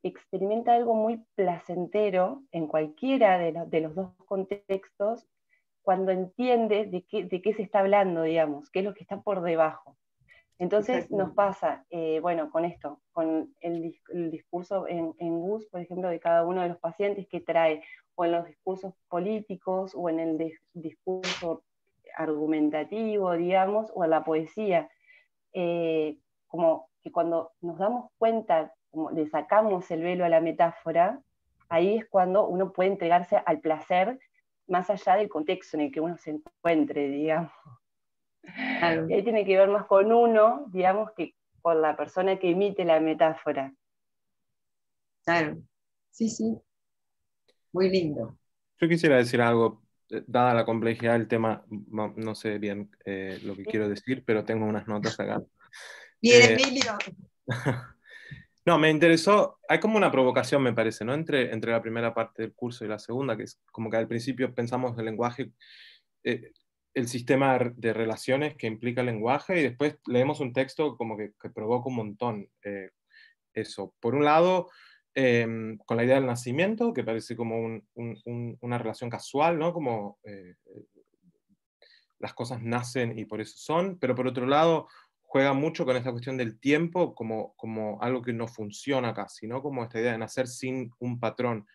experimenta algo muy placentero en cualquiera de los dos contextos, cuando entiende de qué se está hablando, digamos, qué es lo que está por debajo. Entonces nos pasa, bueno, con esto, con el discurso en GUS, por ejemplo, de cada uno de los pacientes que trae, o en los discursos políticos, o en el discurso argumentativo, digamos, o en la poesía. Como que cuando nos damos cuenta, como le sacamos el velo a la metáfora, ahí es cuando uno puede entregarse al placer más allá del contexto en el que uno se encuentre, digamos. Claro. Y ahí tiene que ver más con uno, digamos, que con la persona que emite la metáfora. Claro, sí, sí, muy lindo. Yo quisiera decir algo, dada la complejidad del tema, no sé bien lo que quiero decir, pero tengo unas notas acá. Bien, Emilio. No, me interesó, hay como una provocación, me parece, ¿no? Entre la primera parte del curso y la segunda, que es como que al principio pensamos el lenguaje, el sistema de relaciones que implica el lenguaje, y después leemos un texto como que provoca un montón eso. Por un lado, con la idea del nacimiento, que parece como una relación casual, ¿no? Como las cosas nacen y por eso son, pero por otro lado juega mucho con esta cuestión del tiempo como algo que no funciona casi, ¿no? Como esta idea de nacer sin un patrón.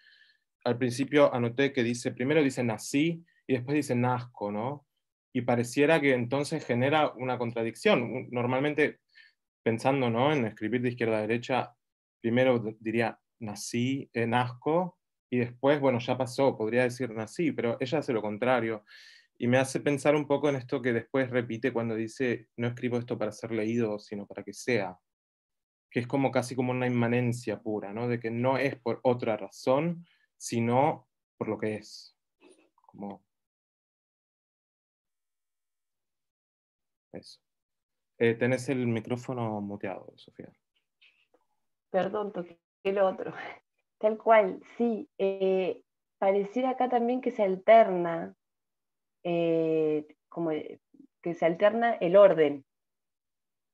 Al principio anoté que primero dice nací y después dice nazco, ¿no? Y pareciera que entonces genera una contradicción. Normalmente, pensando, ¿no?, en escribir de izquierda a derecha, primero diría nací, nazco, y después, bueno, ya pasó, podría decir nací, pero ella hace lo contrario. Y me hace pensar un poco en esto que después repite cuando dice, no escribo esto para ser leído, sino para que sea. Que es como casi como una inmanencia pura, ¿no? De que no es por otra razón, sino por lo que es. Como eso. Tenés el micrófono muteado, Sofía. Perdón, toqué el otro. Tal cual, sí. Pareciera acá también que se alterna, como que se alterna el orden,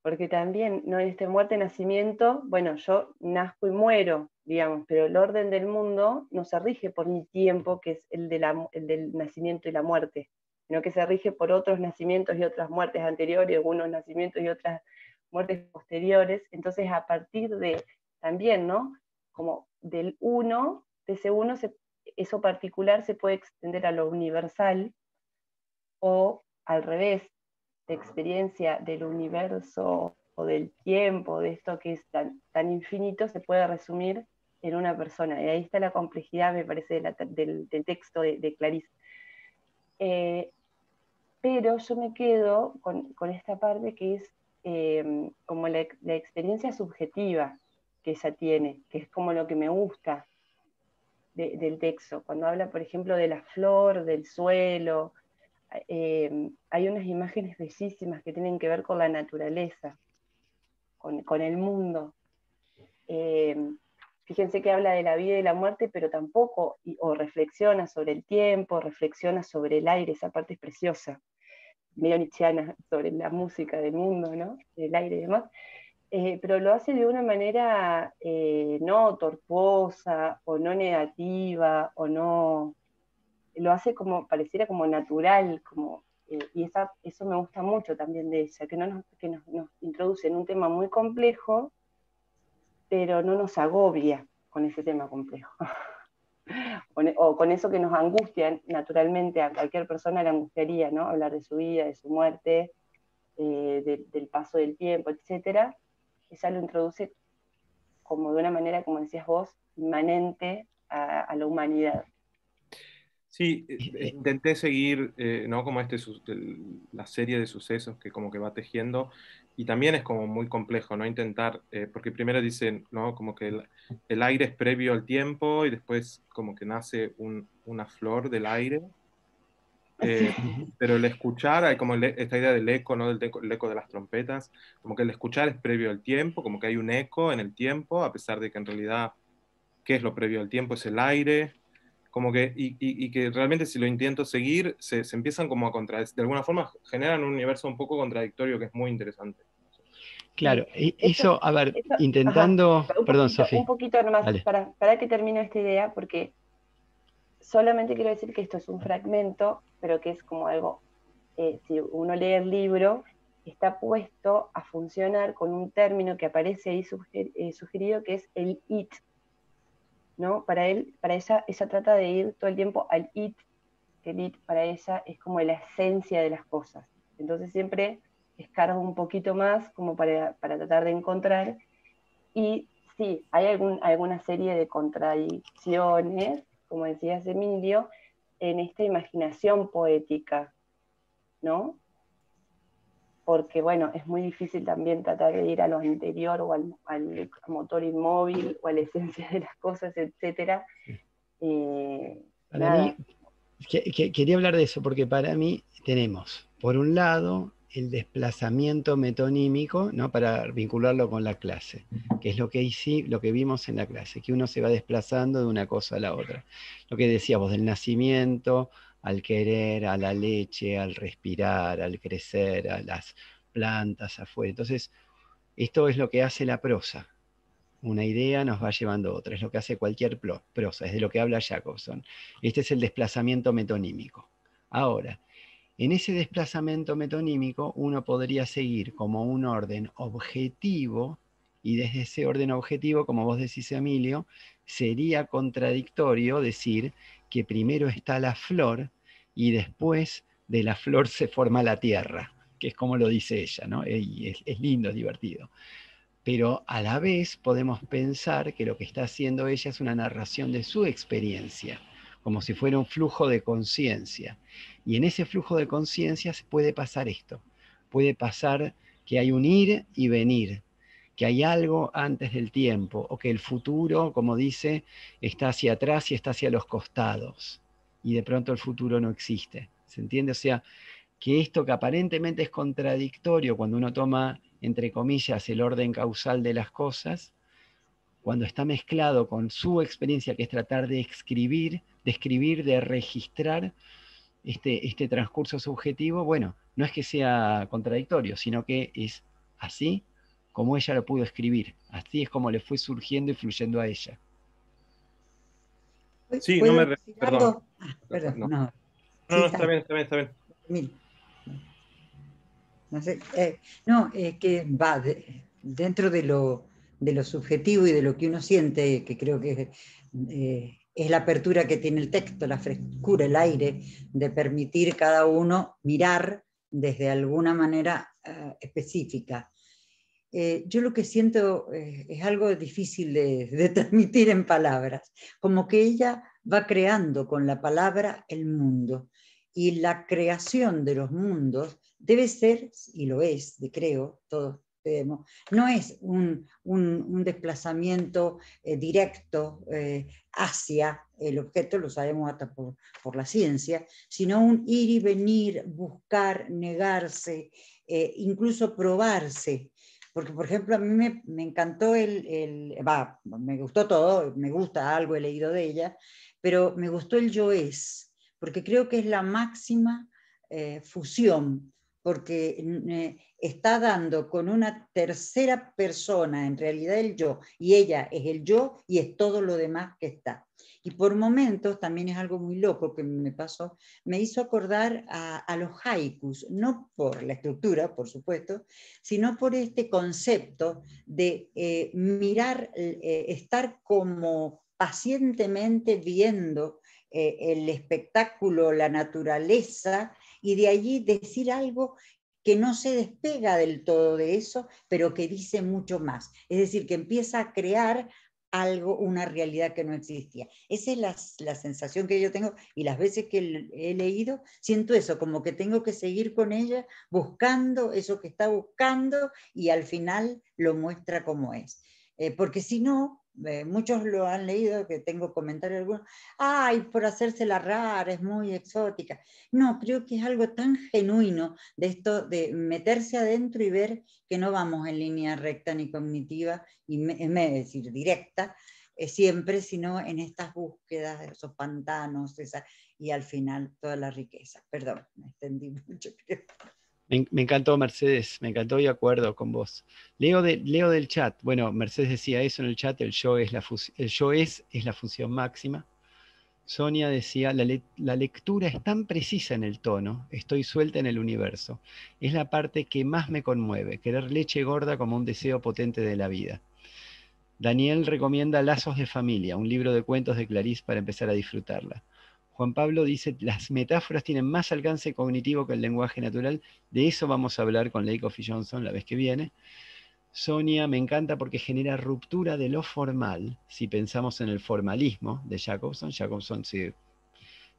porque también, ¿no?, en este muerte-nacimiento, bueno, yo nazco y muero, digamos, pero el orden del mundo no se rige por mi tiempo, que es el del nacimiento y la muerte, sino que se rige por otros nacimientos y otras muertes anteriores, algunos nacimientos y otras muertes posteriores. Entonces, a partir de, también, ¿no?, como del uno, de ese uno, eso particular se puede extender a lo universal, o al revés, de experiencia del universo o del tiempo, de esto que es tan infinito, se puede resumir en una persona. Y ahí está la complejidad, me parece, del texto de Clarice. Pero yo me quedo con esta parte que es como la experiencia subjetiva que ella tiene, que es como lo que me gusta del texto. Cuando habla, por ejemplo, de la flor, del suelo, hay unas imágenes bellísimas que tienen que ver con la naturaleza, con el mundo. Fíjense que habla de la vida y la muerte, pero tampoco, o reflexiona sobre el tiempo, reflexiona sobre el aire, esa parte es preciosa, medio nietzscheana, sobre la música del mundo, ¿no?, el aire y demás. Pero lo hace de una manera no tortuosa, o no negativa, o no... Lo hace como, pareciera como natural, como, y eso me gusta mucho también de ella, que nos introduce en un tema muy complejo, pero no nos agobia con ese tema complejo. O con eso que nos angustia naturalmente, a cualquier persona le angustiaría, ¿no?, hablar de su vida, de su muerte, del paso del tiempo, etc. Ella lo introduce como de una manera, como decías vos, inmanente a la humanidad. Sí, intenté seguir, ¿no?, como la serie de sucesos que como que va tejiendo, y también es como muy complejo, ¿no?, intentar, porque primero dicen, ¿no?, como que el aire es previo al tiempo, y después como que nace una flor del aire, pero el escuchar, hay como esta idea del eco, ¿no?, el eco de las trompetas, como que el escuchar es previo al tiempo, como que hay un eco en el tiempo, a pesar de que en realidad, ¿qué es lo previo al tiempo? Es el aire. Como que, y que realmente si lo intento seguir, se empiezan como a contradecir, de alguna forma generan un universo un poco contradictorio que es muy interesante. Claro, eso, a ver, Eso, intentando... ajá, Perdón, un Sofía. poquito nomás, Dale. para que termine esta idea, porque solamente quiero decir que esto es un fragmento, pero que es como algo, si uno lee el libro, está puesto a funcionar con un término que aparece ahí sugerido, que es el it, ¿no? Para ella trata de ir todo el tiempo al it, que el it para ella es como la esencia de las cosas. Entonces siempre escarba un poquito más como para tratar de encontrar, y sí, hay alguna serie de contradicciones, como decías Emilio, en esta imaginación poética, ¿no? Porque bueno, es muy difícil también tratar de ir a lo anterior o al motor inmóvil o a la esencia de las cosas, etc. Para mí, quería hablar de eso, porque para mí tenemos, por un lado, el desplazamiento metonímico, ¿no? Para vincularlo con la clase, que es lo que vimos en la clase, que uno se va desplazando de una cosa a la otra. Lo que decíamos del nacimiento, al querer, a la leche, al respirar, al crecer, a las plantas afuera. Entonces, esto es lo que hace la prosa. Una idea nos va llevando a otra, es lo que hace cualquier prosa, es de lo que habla Jacobson. Este es el desplazamiento metonímico. Ahora, en ese desplazamiento metonímico uno podría seguir como un orden objetivo, y desde ese orden objetivo, como vos decís, Emilio, sería contradictorio decir que primero está la flor y después de la flor se forma la tierra, que es como lo dice ella, ¿no? Y es lindo, es divertido. Pero a la vez podemos pensar que lo que está haciendo ella es una narración de su experiencia, como si fuera un flujo de conciencia. Y en ese flujo de conciencia puede pasar esto. Puede pasar que hay un ir y venir, que hay algo antes del tiempo, o que el futuro, como dice, está hacia atrás y está hacia los costados. Y de pronto el futuro no existe. ¿Se entiende? O sea, que esto que aparentemente es contradictorio cuando uno toma, entre comillas, el orden causal de las cosas, cuando está mezclado con su experiencia, que es tratar de escribir, de registrar este transcurso subjetivo, bueno, no es que sea contradictorio, sino que es así como ella lo pudo escribir, así es como le fue surgiendo y fluyendo a ella. Sí, no me... Perdón. Perdón, no. no. No, sí, está bien. No sé, que va dentro de lo subjetivo y de lo que uno siente, que creo que es la apertura que tiene el texto, la frescura, el aire, de permitir cada uno mirar desde alguna manera específica. Yo lo que siento es algo difícil de transmitir en palabras, como que ella va creando con la palabra el mundo, y la creación de los mundos debe ser, y lo es, creo, todos vemos, no es un desplazamiento directo hacia el objeto, lo sabemos hasta por la ciencia, sino un ir y venir, buscar, negarse, incluso probarse. Porque, por ejemplo, a mí me encantó me gustó todo, me gusta algo, he leído de ella, pero me gustó el yo es, porque creo que es la máxima fusión, porque está dando con una tercera persona, en realidad el yo, y ella es el yo y es todo lo demás que está. Y por momentos, también es algo muy loco que me pasó, me hizo acordar a los haikus, no por la estructura, por supuesto, sino por este concepto de mirar, estar como pacientemente viendo el espectáculo, la naturaleza, y de allí decir algo que no se despega del todo de eso, pero que dice mucho más. Es decir, que empieza a crear algo, una realidad que no existía. Esa es la sensación que yo tengo, y las veces que he leído, siento eso, como que tengo que seguir con ella, buscando eso que está buscando, y al final lo muestra como es. Porque si no, muchos lo han leído, que tengo comentarios algunos, ay, por hacérsela rara, es muy exótica. No, creo que es algo tan genuino de esto, de meterse adentro y ver que no vamos en línea recta ni cognitiva, es decir, directa, siempre, sino en estas búsquedas, esos pantanos, y al final toda la riqueza. Perdón, me extendí mucho. Me encantó, Mercedes, me encantó y de acuerdo con vos. Leo del chat. Bueno, Mercedes decía eso en el chat, el yo es la función máxima. Sonia decía, la lectura es tan precisa en el tono, estoy suelta en el universo. Es la parte que más me conmueve, querer leche gorda como un deseo potente de la vida. Daniel recomienda Lazos de familia, un libro de cuentos de Clarice para empezar a disfrutarla. Juan Pablo dice, las metáforas tienen más alcance cognitivo que el lenguaje natural. De eso vamos a hablar con Lakoff y Johnson la vez que viene. Sonia, me encanta porque genera ruptura de lo formal, si pensamos en el formalismo de Jacobson. Jacobson,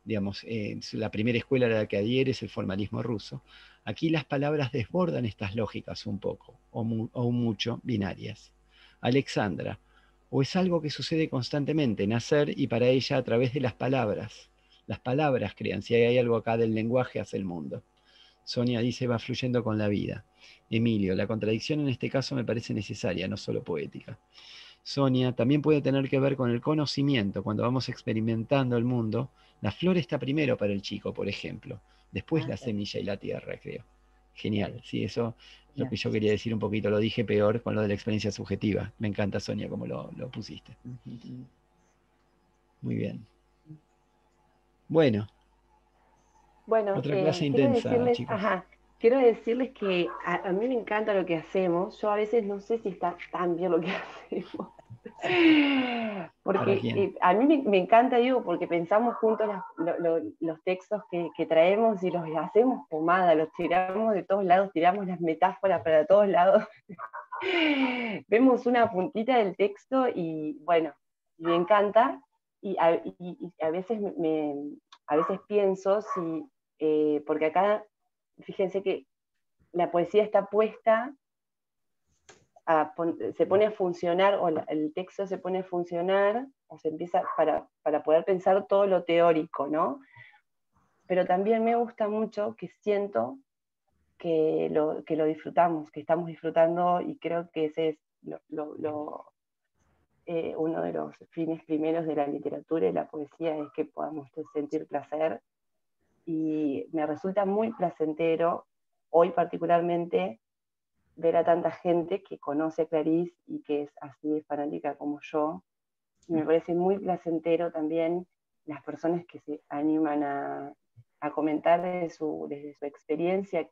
digamos, la primera escuela a la que adhiere es el formalismo ruso. Aquí las palabras desbordan estas lógicas un poco, o mucho, binarias. Alexandra, o es algo que sucede constantemente, nacer y para ella a través de las palabras. Las palabras crean, si hay algo acá del lenguaje hace el mundo. Sonia dice, va fluyendo con la vida. Emilio, la contradicción en este caso me parece necesaria, no solo poética. Sonia, también puede tener que ver con el conocimiento, cuando vamos experimentando el mundo. La flor está primero para el chico, por ejemplo. Después la semilla y la tierra, creo. Genial, sí, eso es lo que yo quería decir un poquito. Lo dije peor con lo de la experiencia subjetiva. Me encanta, Sonia, como lo pusiste. Muy bien. Bueno, otra clase intensa, chicos. Quiero decirles que a mí me encanta lo que hacemos. Yo a veces no sé si está tan bien lo que hacemos. Porque a mí me encanta, digo, porque pensamos juntos los textos que traemos y los hacemos pomada, los tiramos de todos lados, tiramos las metáforas para todos lados. Vemos una puntita del texto y bueno, me encanta. Y a veces a veces pienso si, porque acá, fíjense que la poesía está puesta, se pone a funcionar, o el texto se pone a funcionar, o se empieza para poder pensar todo lo teórico, ¿no? Pero también me gusta mucho que siento que lo disfrutamos, que estamos disfrutando, y creo que ese es uno de los fines primeros de la literatura y la poesía, es que podamos sentir placer. Y me resulta muy placentero, hoy particularmente, ver a tanta gente que conoce a Clarice y que es así de fanática como yo. Y me parece muy placentero también las personas que se animan a comentar desde su experiencia,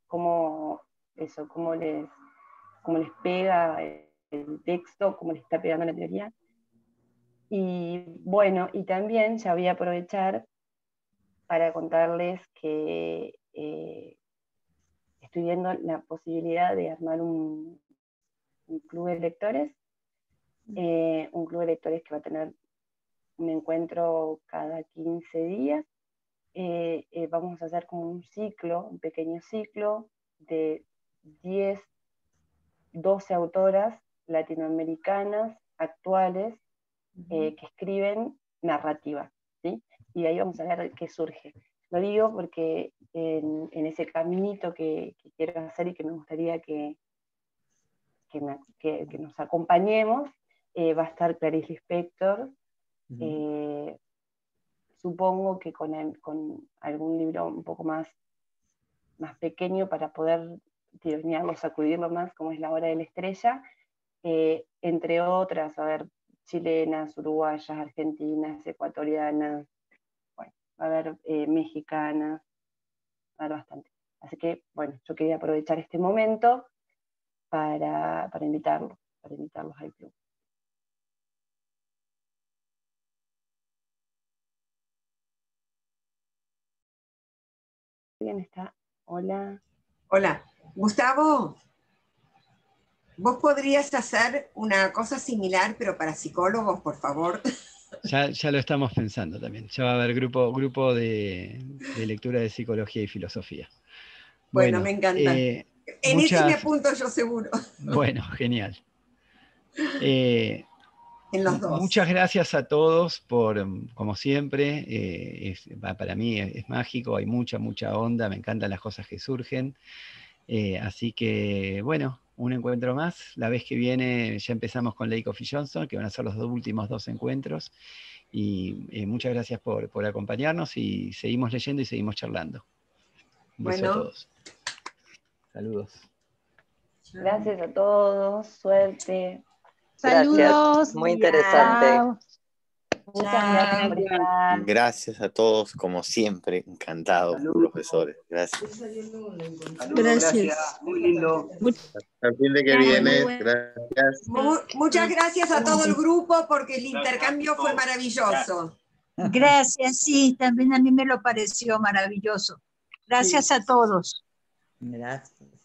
cómo les pega el texto, cómo les está pegando la teoría. Y bueno, y también ya voy a aprovechar para contarles que estoy viendo la posibilidad de armar un club de lectores, un club de lectores que va a tener un encuentro cada 15 días. Vamos a hacer como un ciclo, un pequeño ciclo de 10, 12 autoras latinoamericanas actuales que escriben narrativa, ¿sí? Y de ahí vamos a ver qué surge. Lo digo porque en ese caminito que quiero hacer y que me gustaría que nos acompañemos, va a estar Clarice Lispector, supongo que con algún libro un poco más pequeño para poder tironearlo, sacudirlo más, como es La Hora de la Estrella, entre otras, a ver, chilenas, uruguayas, argentinas, ecuatorianas, bueno, va a haber mexicanas, va a haber bastante. Así que, bueno, yo quería aprovechar este momento para invitarlos al club. ¿Quién está? Hola. Hola. Gustavo, ¿vos podrías hacer una cosa similar, pero para psicólogos, por favor? Ya lo estamos pensando también. Ya va a haber grupo de lectura de psicología y filosofía. Bueno, me encanta. En ese me apunto yo seguro. Bueno, genial. En los dos. Muchas gracias a todos por, como siempre, para mí es mágico, hay mucha onda, me encantan las cosas que surgen. Así que, bueno, un encuentro más. La vez que viene ya empezamos con Lakoff y Johnson, que van a ser los últimos 2 encuentros. Y muchas gracias por acompañarnos, y seguimos leyendo y seguimos charlando. Un beso a todos. Saludos. Gracias a todos, suerte. Saludos. Gracias, muy interesante. Chao. Muchas gracias por estar. Gracias a todos, como siempre, encantado, profesores. Gracias. Gracias. Muy lindo. Hasta el fin de que viene. Gracias. Muchas gracias a todo el grupo porque el intercambio fue maravilloso. Gracias, sí, también a mí me lo pareció maravilloso. Gracias a todos. Gracias.